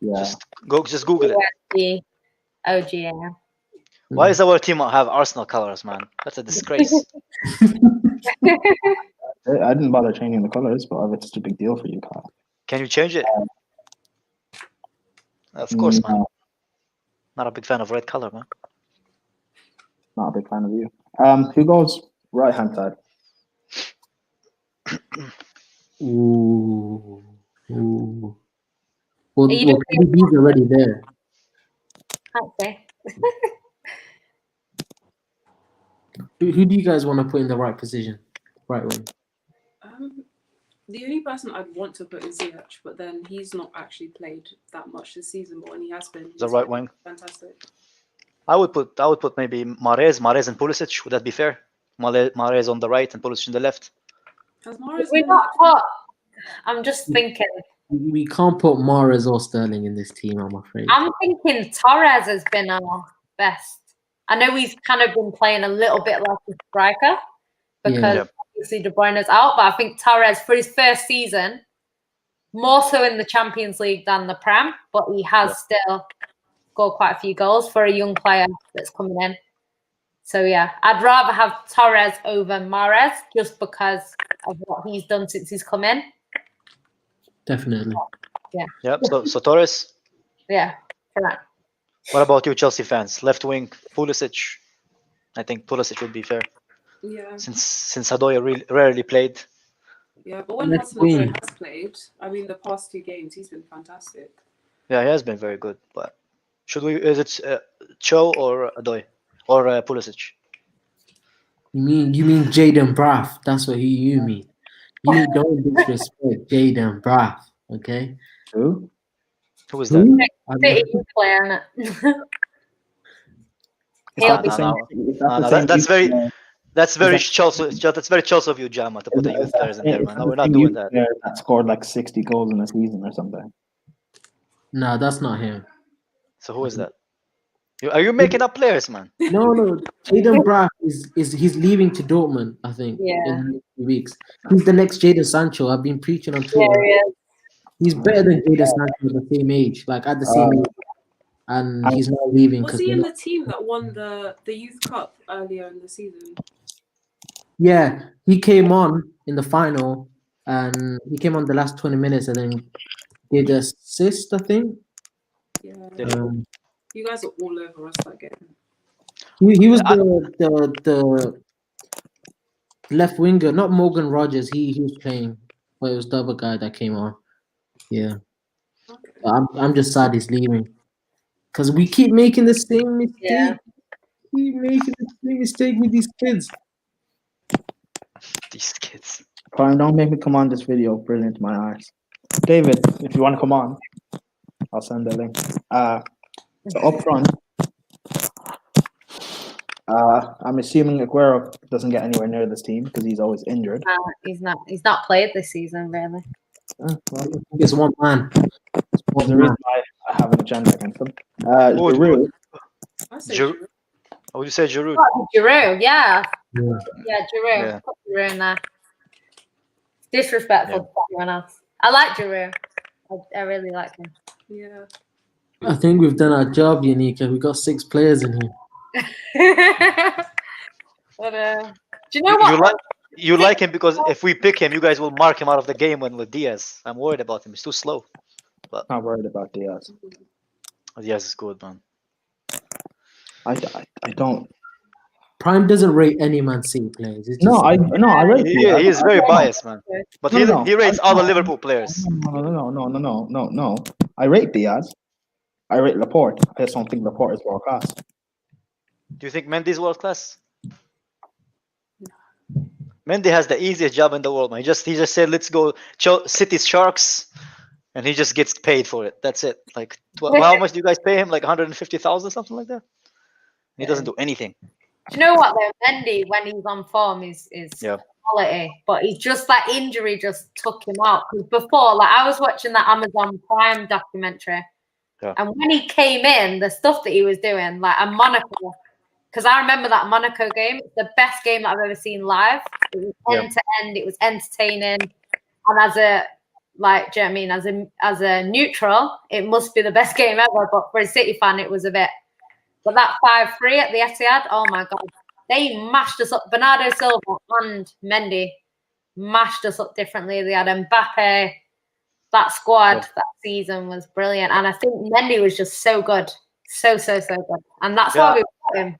Yeah. Just Google it. Gundogan. Why does our team have Arsenal colors, man? That's a disgrace. I didn't bother changing the colors, but it's such a big deal for you, Kyle. Can you change it? Of course, man. Not a big fan of red color, man. Not a big fan of you. Who goes right hand side? Ooh. Well, KDB's already there. Okay. Who do you guys want to put in the right position? Right one. The only person I'd want to put is Ziyech, but then he's not actually played that much this season. But when he has been, The right wing. Fantastic. I would put maybe Mahrez and Pulisic. Would that be fair? Mahrez on the right and Pulisic on the left. Has Mahrez We not put. I'm just thinking. We can't put Mahrez or Sterling in this team, I'm afraid. I'm thinking Torres has been our best. I know he's kind of been playing a little bit like a striker because obviously De Bruyne's out, but I think Torres for his first season, more so in the Champions League than the Prem, but he has still scored quite a few goals for a young player that's coming in. So yeah, I'd rather have Torres over Mahrez just because of what he's done since he's come in. Definitely. Yeah. Yep. So Torres. Yeah. Correct. What about you, Chelsea fans? Left wing, Pulisic. I think Pulisic would be fair. Yeah. Since Adoy rarely played. Yeah, but when Hudson has played, I mean, the past 2 games, he's been fantastic. Yeah, he has been very good. But is it Cho or Adoy or Pulisic? You mean Jaden Braff? That's what you mean. You don't disrespect Jaden Braff, okay? Who? Who is that? Who? I don't City know. player, innit? Is He'll that be the same? Is No, that the no, same? that's very Is that, That's very Chelsea of you, Jama, to put the youth players in there, is man. that No, the we're not same doing youth that. player that scored like 60 goals in a season or something? Nah, that's not him. So who is that? Are you making up players, man? No. Jaden Braff is he's leaving to Dortmund, I think, in Yeah. the next few weeks. He's the next Jaden Sancho. I've been preaching on Yeah, Twitter. he is. He's better than Jaden Sancho at the same age, like at the same age. And he's not leaving Was because he in the team that won the youth cup earlier in the season? yeah, he came on in the final and he came on the last 20 minutes and then did assist, I think. Yeah. Um, You guys are all over us that game. he was the left winger, not Morgan Rogers. He was playing, but it was the other guy that came on. Yeah, Okay. I'm just sad he's leaving because we keep making the same mistake. Yeah. Keep making the same mistake with these kids. These kids. Prime, don't make me come on this video. Brilliant, my eyes. David, if you want to come on, I'll send the link. So up front, I'm assuming Aguero doesn't get anywhere near this team because he's always injured. He's not played this season, really. Well, it's one man. There's a reason why I have an agenda against him. Giroud, I say Giroud. Giroud. What would you say, Giroud? Oh, Giroud, yeah. Yeah. Yeah, Giroud. Yeah. Put Giroud in there. Disrespectful to everyone else. I like Giroud. I really like him. Yeah. I think we've done our job, Yanika. We got 6 players in here. But do you know what? You like him because if we pick him, you guys will mark him out of the game when with Diaz. I'm worried about him. He's too slow. not worried about Diaz. Diaz is good, man. I don't. Prime doesn't rate any Man City players. It's just, No, I rate He Diaz. is very biased, man. But No. he rates all the Liverpool players. No. I rate Diaz. I rate Laporte. I just don't think Laporte is world class. Do you think Mendy is world class? Mendy has the easiest job in the world, man. He just said, "Let's go City's Sharks," and he just gets paid for it. That's it. Like, how much do you guys pay him? Like 150,000, something like that. He doesn't do anything. Do you know what though? Mendy, when he's on form, is Yeah. quality. But he's just that injury just took him out. Because before, like I was watching that Amazon Prime documentary, and when he came in, the stuff that he was doing, like at Monaco, because I remember that Monaco game, it's the best game that I've ever seen live. It was end to end. It was entertaining, and as a like, do you know what I mean? As a neutral, it must be the best game ever. But for a City fan, it was a bit. But that 5-3 at the Etihad, oh my God, they mashed us up. Bernardo Silva and Mendy mashed us up differently. They had Mbappe. That squad that season was brilliant, and I think Mendy was just so good, so good, and that's why we got him.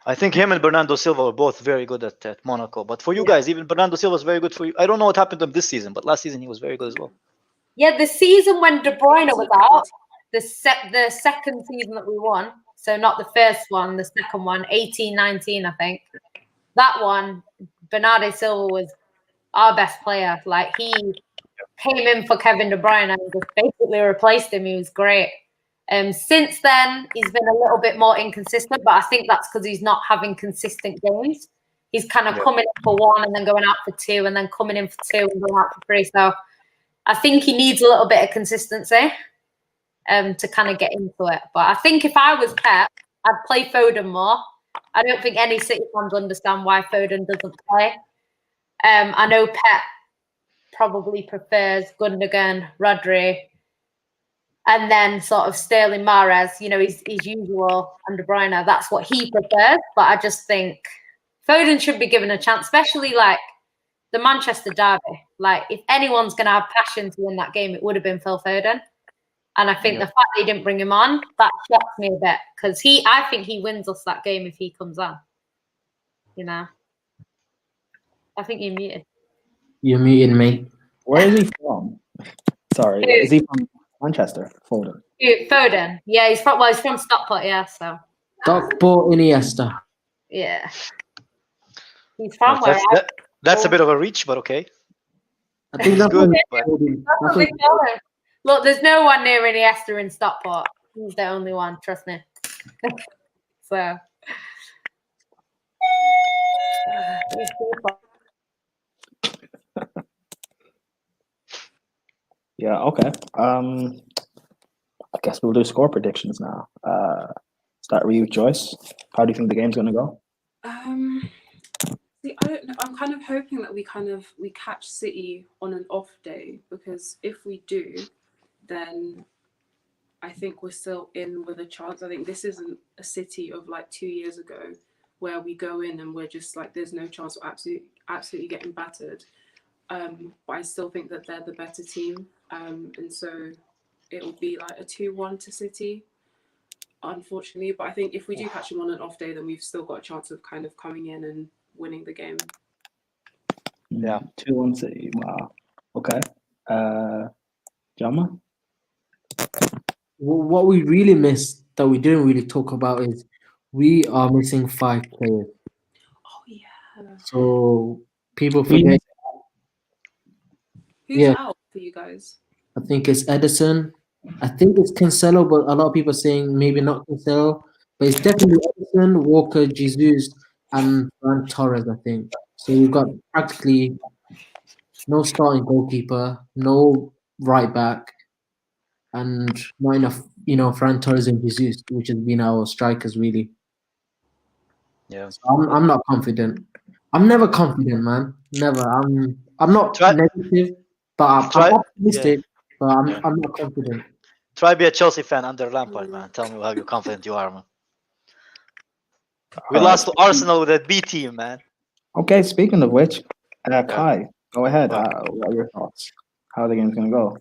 I think him and Bernardo Silva were both very good at Monaco. But for you guys, even Bernardo Silva was very good for you. I don't know what happened to him this season, but last season he was very good as well. Yeah, the season when De Bruyne was out, the second season that we won, so not the first one, the second one, 18-19, I think. That one, Bernardo Silva was our best player. Like, he came in for Kevin De Bruyne and just basically replaced him. He was great. Since then, he's been a little bit more inconsistent, but I think that's because he's not having consistent games. He's kind of coming in for 1 and then going out for 2 and then coming in for 2 and going out for 3. So I think he needs a little bit of consistency to kind of get into it. But I think if I was Pep, I'd play Foden more. I don't think any City fans understand why Foden doesn't play. I know Pep probably prefers Gundogan, Rodri, and then sort of Sterling, Mahrez, you know, his usual, and De Bruyne. That's what he prefers. But I just think Foden should be given a chance, especially like the Manchester derby. Like, if anyone's going to have passion to win that game, it would have been Phil Foden. And I think the fact they didn't bring him on, that shocks me a bit, because I think he wins us that game if he comes on. You know, I think you're muted. You're muted, mate. Where is he from? Sorry, is he from Manchester? Foden. Foden. Yeah, he's from Stockport. Yeah, so. Stockport Iniesta. Yeah. He's from where? That's a bit of a reach, but okay. I think that's good. what That's what we call him. Look, there's no one near Iniesta in Stockport. He's the only one, trust me. So. Yeah, okay. I guess we'll do score predictions now. Start with you, Joyce. How do you think the game's going to go? See, I don't know. I'm kind of hoping that we catch City on an off day, because if we do, then I think we're still in with a chance. I think this isn't a City of like 2 years ago where we go in and we're just like, there's no chance of absolutely getting battered. But I still think that they're the better team. And so it will be like a 2-1 to City, unfortunately. But I think if we do catch them on an off day, then we've still got a chance of kind of coming in and winning the game. Yeah. 2-1 City. Wow. Okay. Jama? What we really missed that we didn't really talk about is we are missing 5 players. Oh, yeah. So people forget. Who's out for you guys? I think it's Edison. I think it's Cancelo, but a lot of people are saying maybe not Cancelo. But it's definitely Edison, Walker, Jesus, and Ferran Torres, I think. So we've got practically no starting goalkeeper, no right back, and not enough, Ferran Torres and Jesus, which has been our strikers really. Yeah. So I'm not confident. I'm never confident, man. Never. I'm not negative, but I'm optimistic. But I'm not confident. Try be a Chelsea fan under Lampard, man. Tell me how confident you are, man. We lost to Arsenal with a B team, man. Okay, speaking of which, Kai, go ahead. What are your thoughts? How the game's gonna go?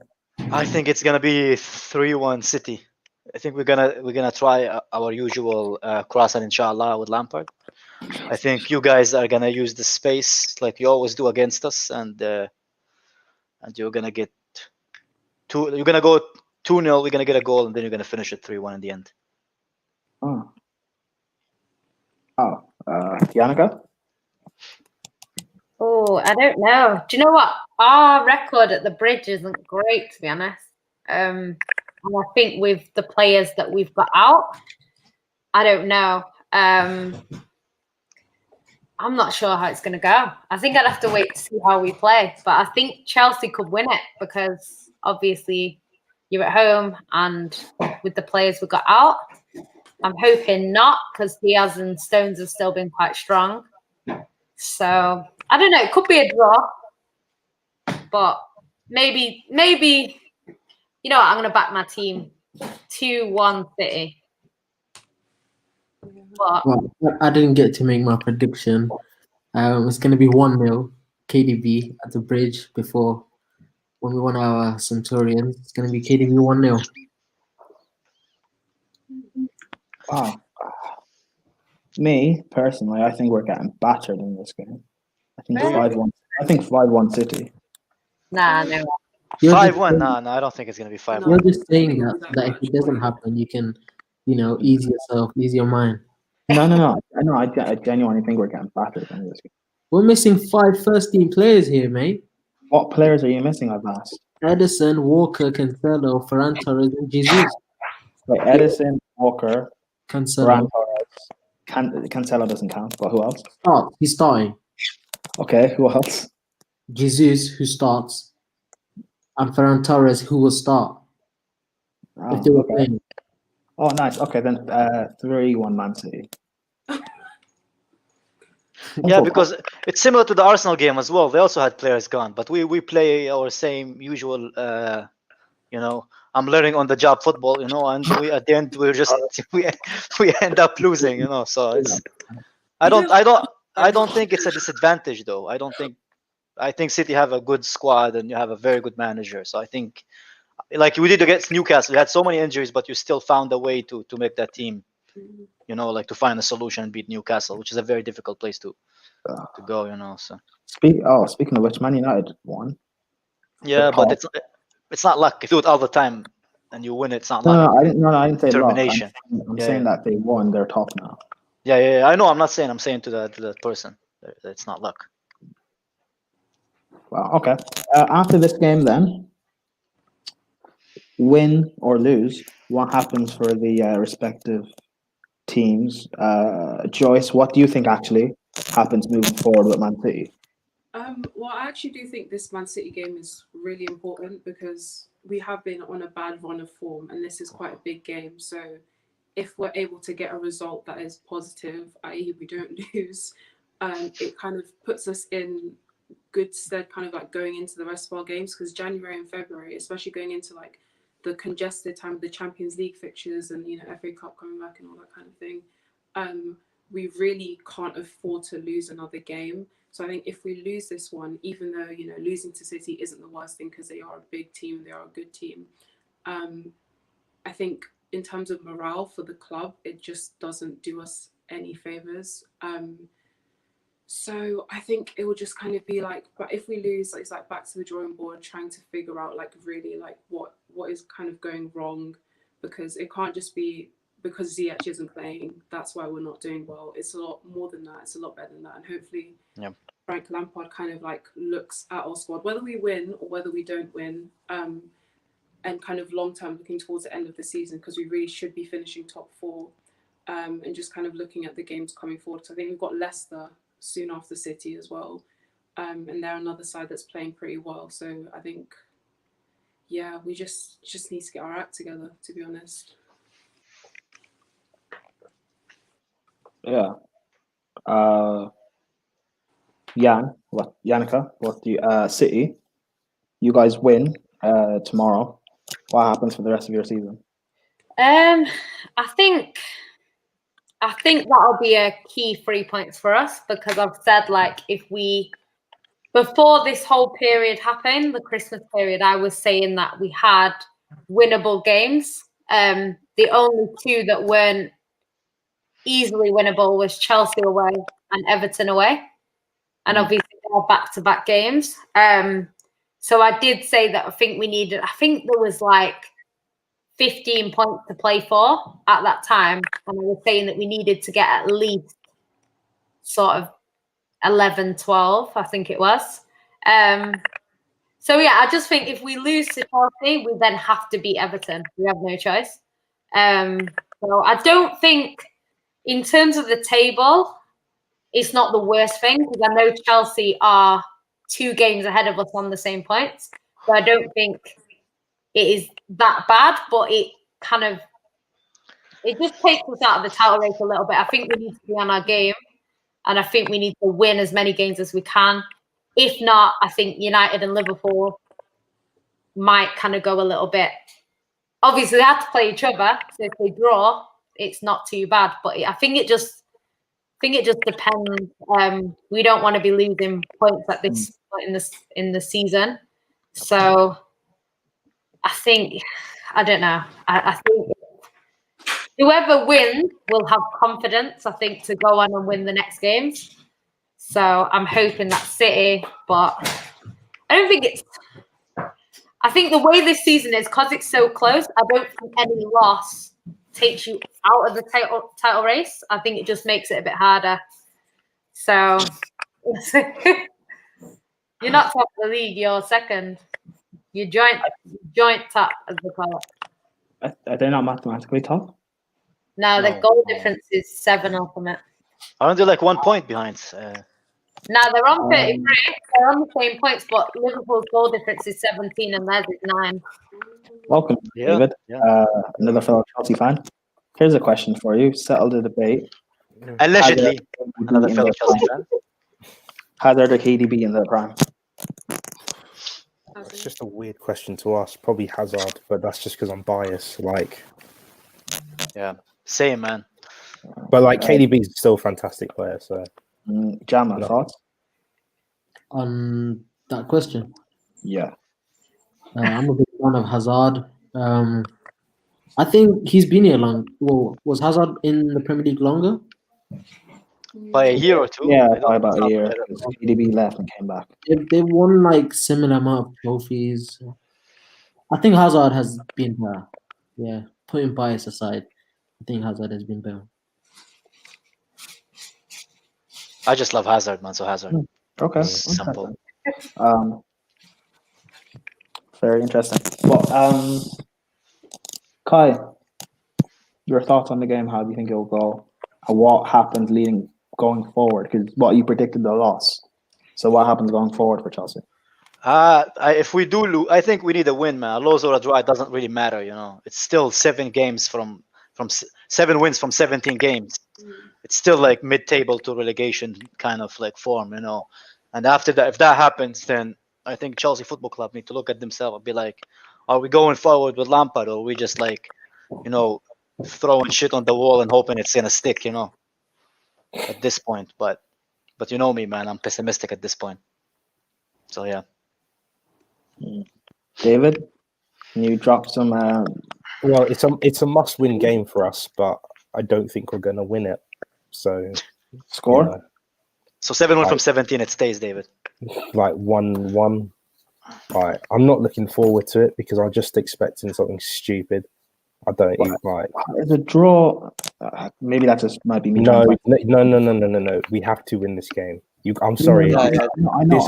I think it's gonna be 3-1 City. I think we're gonna try our usual cross and inshallah with Lampard. I think you guys are gonna use the space like you always do against us, and you're gonna get two. You're gonna go 2-0. We're gonna get a goal, and then you're gonna finish it 3-1 in the end. Yannicka? Oh, I don't know. Do you know what? Our record at the bridge isn't great, to be honest. And I think with the players that we've got out, I don't know. I'm not sure how it's going to go. I think I'd have to wait to see how we play. But I think Chelsea could win it because obviously you're at home and with the players we got out. I'm hoping not because Diaz and Stones have still been quite strong. So I don't know. It could be a draw, but maybe. You know what? I'm going to back my team 2-1 City. But I didn't get to make my prediction. It's going to be 1-0 KDB at the bridge before when we won our Centurions. It's going to be KDB 1-0. Wow. Me personally, I think we're getting battered in this game. I think 5-1. I think 5-1 City. nah, no. 5-1? No, I don't think it's gonna be 5-1. You're just saying that if it doesn't happen, you can, ease yourself, ease your mind. No. I genuinely think we're getting battered in this game. We're missing 5 first-team players here, mate. What players are you missing, I've asked? Edison, Walker, Cancelo, Ferran Torres, and Jesus. Wait, Edison, Walker, Cancelo. Ferran Torres. Cancelo doesn't count, but who else? He's starting. Okay, who else? Jesus, who starts, and Ferran Torres, who will start if they were playing. Oh, nice. Okay, then 3-1 Man City. Yeah, because it's similar to the Arsenal game as well. They also had players gone, but we play our same usual. I'm learning on the job football, and we at the end we're just we end up losing, So it's I don't think it's a disadvantage though. I think City have a good squad and you have a very good manager. So I think, like we did against Newcastle, we had so many injuries, but you still found a way to make that team, like to find a solution and beat Newcastle, which is a very difficult place to go, So speaking of which, Man United won. Yeah, but it's not luck. If you do it all the time and you win, it's not luck. No, I didn't say determination. Luck. I'm saying that they won. They're top now. Yeah. I know. I'm saying to the person that it's not luck. Well, okay. After this game, then win or lose, what happens for the respective teams? Joyce, what do you think actually happens moving forward with Man City? Well, I actually do think this Man City game is really important because we have been on a bad run of form, and this is quite a big game. So, if we're able to get a result that is positive, i.e., we don't lose, it kind of puts us in good stead, kind of like going into the rest of our games. Because January and February, especially going into like the congested time of the Champions League fixtures and FA Cup coming back and all that kind of thing, we really can't afford to lose another game. So I think if we lose this one, even though losing to City isn't the worst thing because they are a big team, they are a good team. I think in terms of morale for the club, it just doesn't do us any favors. So I think it will just kind of be like, but if we lose, it's like back to the drawing board, trying to figure out like really like what is kind of going wrong, because it can't just be because Ziyech isn't playing, that's why we're not doing well. It's a lot more than that. It's a lot better than that. And hopefully Frank Lampard kind of like looks at our squad, whether we win or whether we don't win, and kind of long-term looking towards the end of the season, because we really should be finishing top 4, and just kind of looking at the games coming forward. So I think we've got Leicester soon after City as well. And they're another side that's playing pretty well. So I think, we just need to get our act together, to be honest. Yeah. Yannicka, what do you City? You guys win tomorrow. What happens for the rest of your season? I think that'll be a key 3 points for us, because I've said like before this whole period happened, the Christmas period, I was saying that we had winnable games. The only 2 that weren't easily winnable was Chelsea away and Everton away, and obviously they're back-to-back games. So I did say that I think there was like 15 points to play for at that time, and I was saying that we needed to get at least sort of 11, 12, I think it was. So I just think if we lose to Chelsea, we then have to beat Everton. We have no choice. So I don't think, in terms of the table, it's not the worst thing, because I know Chelsea are 2 games ahead of us on the same points. So I don't think it is that bad, but it just takes us out of the title race a little bit. I think we need to be on our game, and I think we need to win as many games as we can. If not, I think United and Liverpool might kind of go a little bit. Obviously, they have to play each other, so if they draw, it's not too bad. But I think it just depends. We don't want to be losing points at this point in the season. So I think, I don't know. I think whoever wins will have confidence, I think, to go on and win the next games. So I'm hoping that's City, but I don't think it's. I think the way this season is, because it's so close, I don't think any loss takes you out of the title race. I think it just makes it a bit harder. So you're not top of the league, you're second. You're joint top, as they call it. Are they not mathematically top? No, the goal difference is 7 ultimate. Aren't they like 1 point behind? No, they're on 33. They're on the same points, but Liverpool's goal difference is 17 and theirs is 9. Welcome, David. Another fellow Chelsea fan. Here's a question for you. Settle the debate. Allegedly, another fellow Chelsea fan. Hazard or KDB in the prime? It's just a weird question to ask. Probably Hazard, but that's just because I'm biased. Same, man. But KDB is still a fantastic player. So, Jama, thoughts on that question? Yeah, I'm a big fan of Hazard. I think he's been here long. Well, was Hazard in the Premier League longer? By a year or 2. Yeah, by about a year. KDB left and came back. They won similar amount of trophies. I think Hazard has been better. Yeah, putting bias aside, I think Hazard has been better. I just love Hazard, man. So Hazard. Okay. Simple. Very interesting. Well, Kai, your thoughts on the game? How do you think it will go? And what happens going forward? Because what you predicted the loss. So what happens going forward for Chelsea? If we do lose, I think we need a win, man. A loss or a draw, it doesn't really matter, you know. It's still 7 games from 7 wins from 17 games. It's still like mid-table to relegation kind of like form, you know. And after that, if that happens, then I think Chelsea Football Club need to look at themselves and be like, are we going forward with Lampard, or are we just like, you know, throwing shit on the wall and hoping it's gonna stick, you know, at this point. But you know me, man, I'm pessimistic at this point. So yeah. David, can you drop some? Well, it's a must-win game for us, but I don't think we're going to win it. So Score? Yeah, So 7-1 from 17, it stays, David. like 1-1. Right, I'm not looking forward to it because I'm just expecting something stupid. I don't even like. Is a draw? Maybe that just might be me. No. We have to win this game. I'm sorry. I know.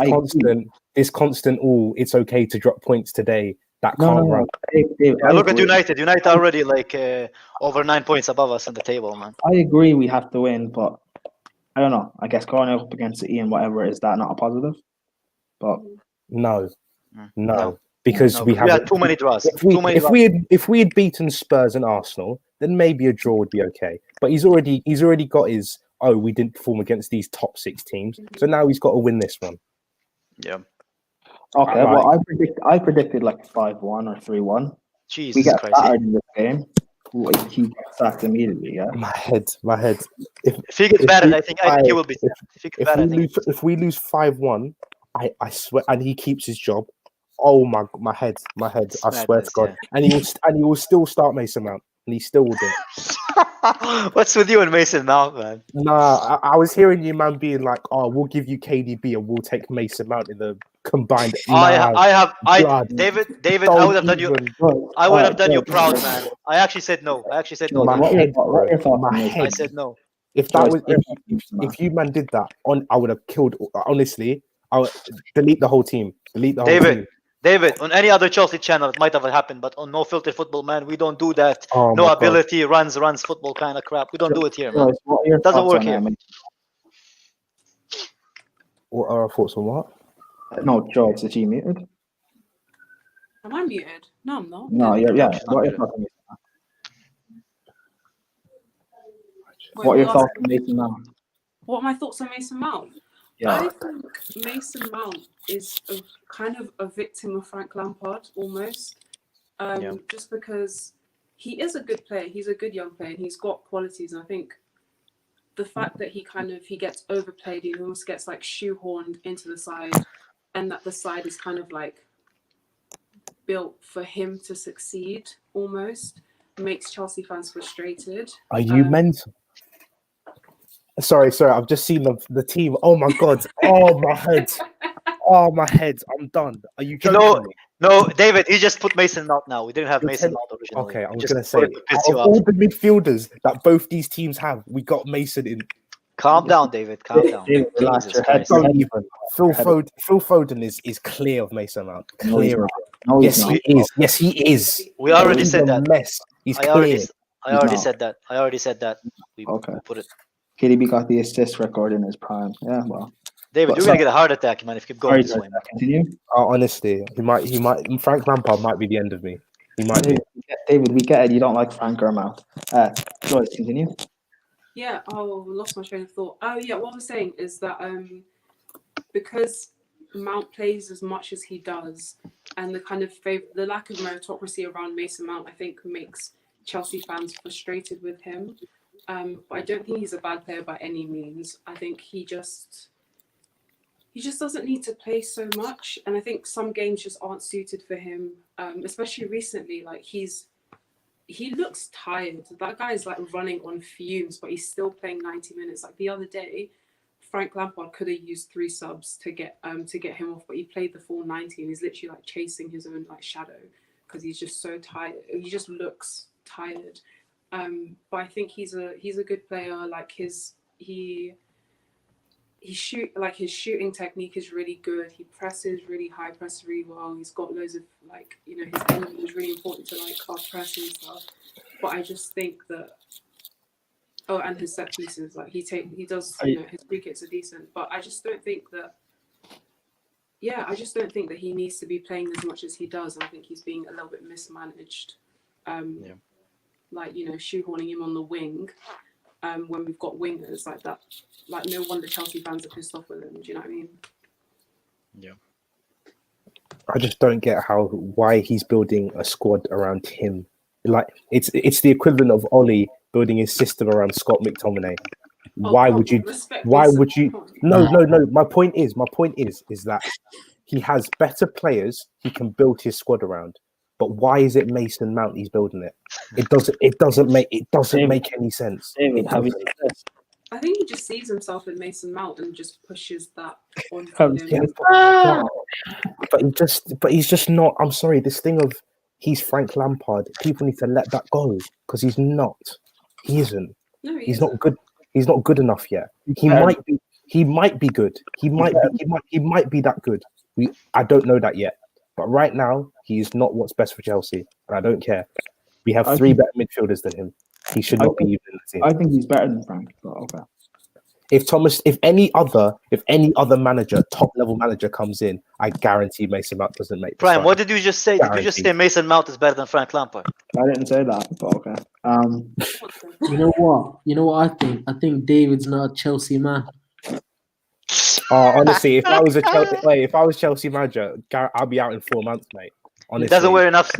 This constant. Oh, it's okay to drop points today. That can't run. Dave, Look at United. United already like over 9 points above us on the table, man. I agree we have to win, but I don't know. I guess going up against City and whatever, is that not a positive? But no. Because we had too many draws. If we had beaten Spurs and Arsenal, then maybe a draw would be okay. But he's already got his. Oh, we didn't perform against these top 6 teams, so now he's got to win this one. Yeah. Okay. Well, I predicted like 5-1 or 3-1. Jesus we get Christ! Battered in this game. He gets sacked immediately. Yeah. My head. If he gets battered, I think he will be. If we lose 5-1, I swear, and he keeps his job. Oh my head! I swear to God, yeah. and he will still start Mason Mount, and he still will do it. What's with you and Mason Mount, man? Nah, I was hearing you, man, being like, "Oh, we'll give you KDB and we'll take Mason Mount in the combined." David, I would have done you. I would have done you proud, man. I actually said no. I said no. My head. I said no. If you man did that, I would have killed. Honestly, I would delete the whole team. David, on any other Chelsea channel, it might have happened, but on No Filter Football, man, we don't do that. No ability, runs football kind of crap. We don't do it here, man. It doesn't work here. What are our thoughts on what? No, George, is he muted? Am I muted? No, I'm not. No, yeah. What are your thoughts on Mason Mount? What are my thoughts on Mason Mount? Yeah. I think Mason Mount is kind of a victim of Frank Lampard, almost. Just because he is a good player. He's a good young player, and he's got qualities. And I think the fact that he gets overplayed, he almost gets like shoehorned into the side, and that the side is kind of like built for him to succeed, almost makes Chelsea fans frustrated. Are you mental? Sorry. I've just seen the team. Oh my God. Oh my head. I'm done. Are you joking? No, David. He just put Mason Mount now. We didn't have Mason Mount originally. Okay, I was gonna say, out of all the midfielders that both these teams have, we got Mason in. Calm down, David. Calm down. Phil Foden is clear of Mason Mount. Clear of it. Yes, he is. We already said that. He's clear. I already said that. We put it. KDB got the assist record in his prime. Yeah, well. David, you're gonna get a heart attack, man, if you keep going this way. Continue. Honestly, he might. Frank Lampard might be the end of me. He might be. David, we get it. You don't like Frank or Mount. Joyce, continue. Yeah. Oh, lost my train of thought. Oh, yeah. What I was saying is that because Mount plays as much as he does, and the lack of meritocracy around Mason Mount, I think makes Chelsea fans frustrated with him. But I don't think he's a bad player by any means. I think he just doesn't need to play so much, and I think some games just aren't suited for him. Especially recently, like he looks tired. That guy is like running on fumes, but he's still playing 90 minutes. Like the other day, Frank Lampard could have used 3 subs to get him off, but he played the full 90, and he's literally like chasing his own like shadow because he's just so tired. He just looks tired. But I think he's a good player. Like he his shooting technique is really good. He presses really high, press really well. He's got loads of his energy is really important to half press and stuff. But I just think that and his set pieces, he does his free kicks are decent. But I just don't think that he needs to be playing as much as he does. I think he's being a little bit mismanaged. Shoehorning him on the wing when we've got wingers like that. No wonder Chelsea fans are pissed off with him. Do you know what I mean? Yeah. I just don't get why he's building a squad around him. It's the equivalent of Ollie building his system around Scott McTominay. Why would you? No. My point is that he has better players he can build his squad around. But why is it Mason Mount he's building it? It doesn't make any sense. David, have you seen this? I think he just sees himself in Mason Mount and just pushes that on him. But he's just not. I'm sorry. This thing of he's Frank Lampard. People need to let that go because he's not. He isn't. No, he's not good. He's not good enough yet. He might be. He might be good. He might be that good. I don't know that yet. But right now, he is not what's best for Chelsea, and I don't care. We have three better midfielders than him. He should not be even in the team. I think he's better than Frank. But okay. If any other manager, top level manager comes in, I guarantee Mason Mount doesn't make. Prime, what did you just say? Did you just say Mason Mount is better than Frank Lampard? I didn't say that, but okay. You know what I think? I think David's not a Chelsea man. Honestly, if I was Chelsea manager, I'll be out in 4 months, mate. Honestly, he doesn't wear enough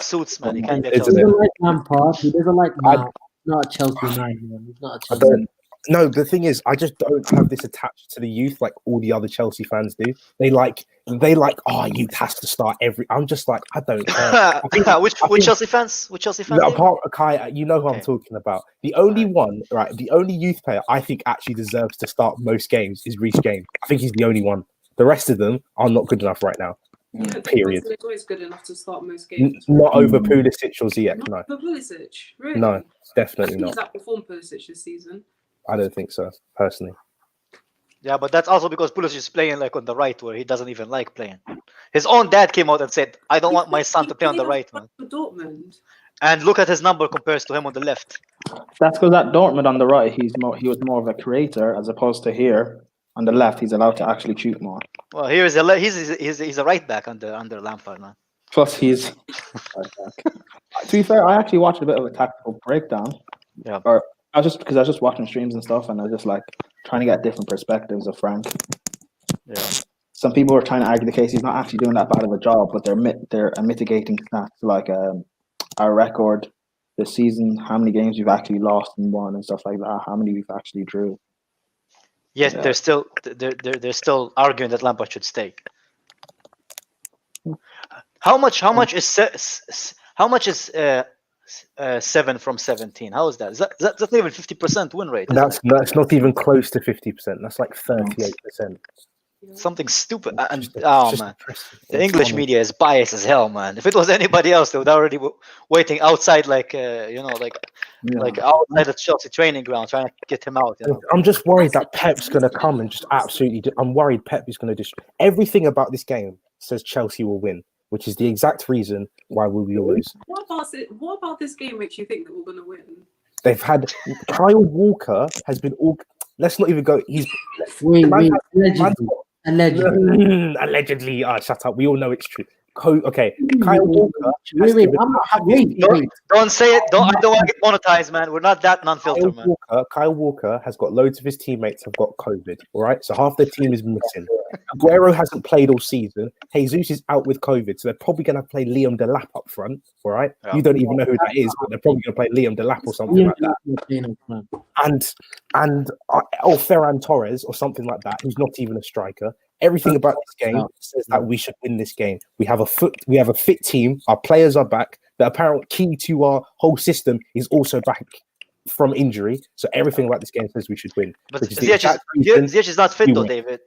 suits, man. He can't be a Chelsea. He doesn't like Lampard. He doesn't like Mount. He's not a Chelsea man. He's not a Chelsea. No, the thing is, I just don't have this attached to the youth like all the other Chelsea fans do. They like, youth has to start every. I'm just like, I don't care. Which Chelsea fans? Which Chelsea fans? Apart from Kai, you know who I'm talking about. The only one, right? The only youth player I think actually deserves to start most games is Reece James. I think he's the only one. The rest of them are not good enough right now. Period. It's always good enough to start most games. Not over Pulisic or Ziyech, no. For Pulisic, really? No, definitely not. He's outperformed Pulisic this season. I don't think so, personally. Yeah, but that's also because Pulisic is playing on the right where he doesn't even like playing. His own dad came out and said, "I don't want my son to play on the right, man." For Dortmund. And look at his number compares to him on the left. That's because at Dortmund on the right, he was more of a creator as opposed to here on the left. He's allowed to actually shoot more. Well, here is he's a right back under Lampard, man. Plus, he's. To be fair, I actually watched a bit of a tactical breakdown. Yeah. I was just watching streams and stuff, and I was just trying to get different perspectives of Frank. Yeah. Some people were trying to argue the case he's not actually doing that bad of a job, but they're mitigating stats our record this season, how many games we've actually lost and won and stuff like that, how many we've actually drew. Yes, they're still arguing that Lampard should stay. How much is 7 from 17? How is that? That's not even 50% win rate. That's not even close to 50%. That's like 38%. Something stupid. And man, the English media is biased as hell, man. If it was anybody else, they would already waiting outside, outside the Chelsea training ground, trying to get him out. You know? I'm just worried that Pep's going to come and just absolutely. I'm worried Pep is going to destroy everything about this game. Says Chelsea will win, which is the exact reason why we will lose. What about this game makes you think that we're going to win? They've had Kyle Walker has been all. Let's not even go. He's allegedly. Shut up. We all know it's true. Okay, Kyle Walker. Don't say it. I don't want to get monetized, man. We're not that non-filter, man. Kyle Walker has got loads of his teammates have got COVID. All right, so half their team is missing. Aguero hasn't played all season. Jesus is out with COVID, so they're probably going to play Liam Delap up front. All right, You don't even know who that is, but they're probably going to play Liam Delap or something like that. And Ferran Torres or something like that, who's not even a striker. Everything about this game says that we should win this game. We have a fit team. Our players are back. The apparent key to our whole system is also back from injury. So everything about this game says we should win. But Ziyech is not fit though, David.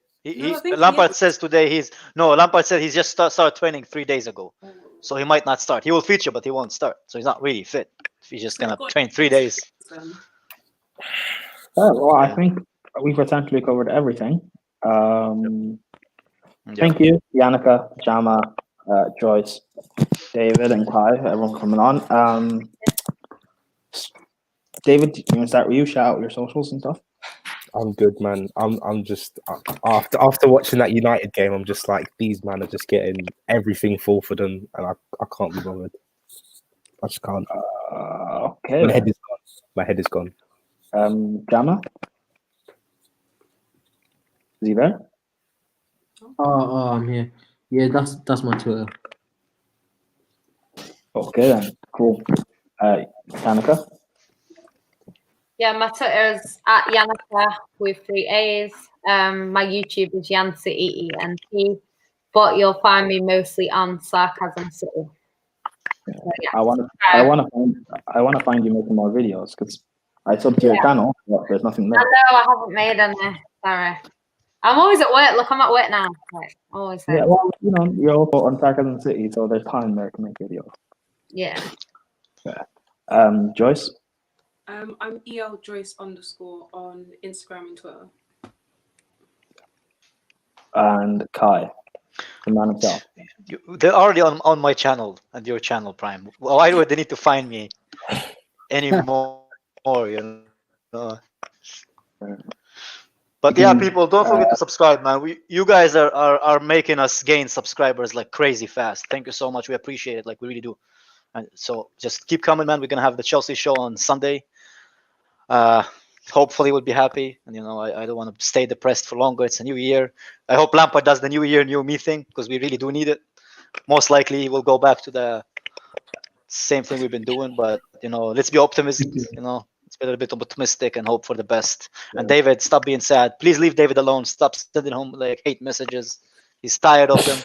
Lampard says today Lampard said he's just started training 3 days ago. So he might not start. He will feature, but he won't start. So he's not really fit. He's just gonna train 3 days. Well, I think we've essentially covered everything. Yeah. Thank you, Yannicka, Jama, Joyce, David, and Kai, everyone coming on. David, you want to start with you? Shout out your socials and stuff. I'm good, man. I'm just after watching that United game, I'm just like, these man are just getting everything full for them, and I can't be bothered. I just can't. Okay. My head is gone. My head is gone. Jama, is he there? Oh, I'm here. Yeah, that's my Twitter. Okay then, cool. Yannicka. Yeah, my Twitter is at Yannicka with 3 A's. My YouTube is YanCityENT, but you'll find me mostly on Sarcasm City. So, yeah. I want to find you making more videos because I subbed to your channel, but there's nothing there. I know I haven't made any. Sorry. I'm always at work. Look, I'm at work now. Like, always. Yeah, well, you're also on Sarcasm City, so there's time there to make videos. Yeah. Joyce. I'm ELJoyce_ on Instagram and Twitter. And Kai, the man himself. They're already on my channel and your channel, Prime. Why do they need to find me anymore? You know. But yeah, people, don't forget to subscribe, man. You guys are making us gain subscribers like crazy fast. Thank you so much. We appreciate it. Like, we really do. And so just keep coming, man. We're gonna have the Chelsea show on Sunday. Hopefully we'll be happy, and I don't want to stay depressed for longer. It's a new year. I hope Lampard does the new year, new me thing, because we really do need it. Most likely we'll go back to the same thing we've been doing, but let's be optimistic. Let's be a little bit optimistic and hope for the best. Yeah. And David, stop being sad. Please leave David alone. Stop sending him like hate messages. He's tired of them.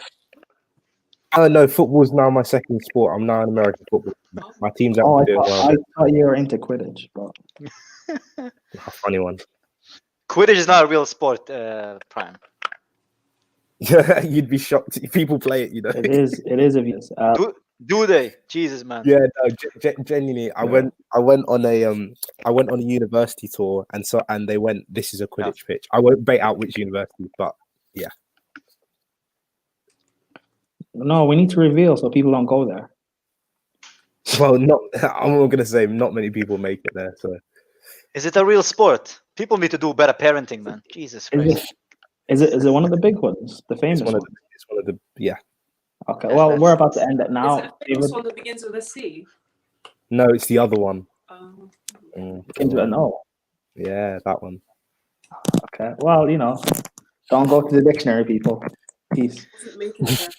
Oh no, football's now my second sport. I'm now in American football. My team's out doing well. I thought you were into Quidditch, but a funny one. Quidditch is not a real sport, Prime. You'd be shocked. People play it, It is. It is obvious. Do they? Jesus, man. Yeah, no, genuinely. I went on a university tour, and they went, "This is a Quidditch pitch." I won't bait out which university, but yeah. No, we need to reveal so people don't go there. Well, I'm not gonna say not many people make it there. So, is it a real sport? People need to do better parenting, man. Jesus Christ. Is it one of the big ones, the famous one? It's one of the yeah. Okay, well, we're about to end it now. Is it the famous one that begins with a C? No, it's the other one. Begins with an O. Yeah, that one. Okay, well, don't go to the dictionary, people. Peace. Wasn't making it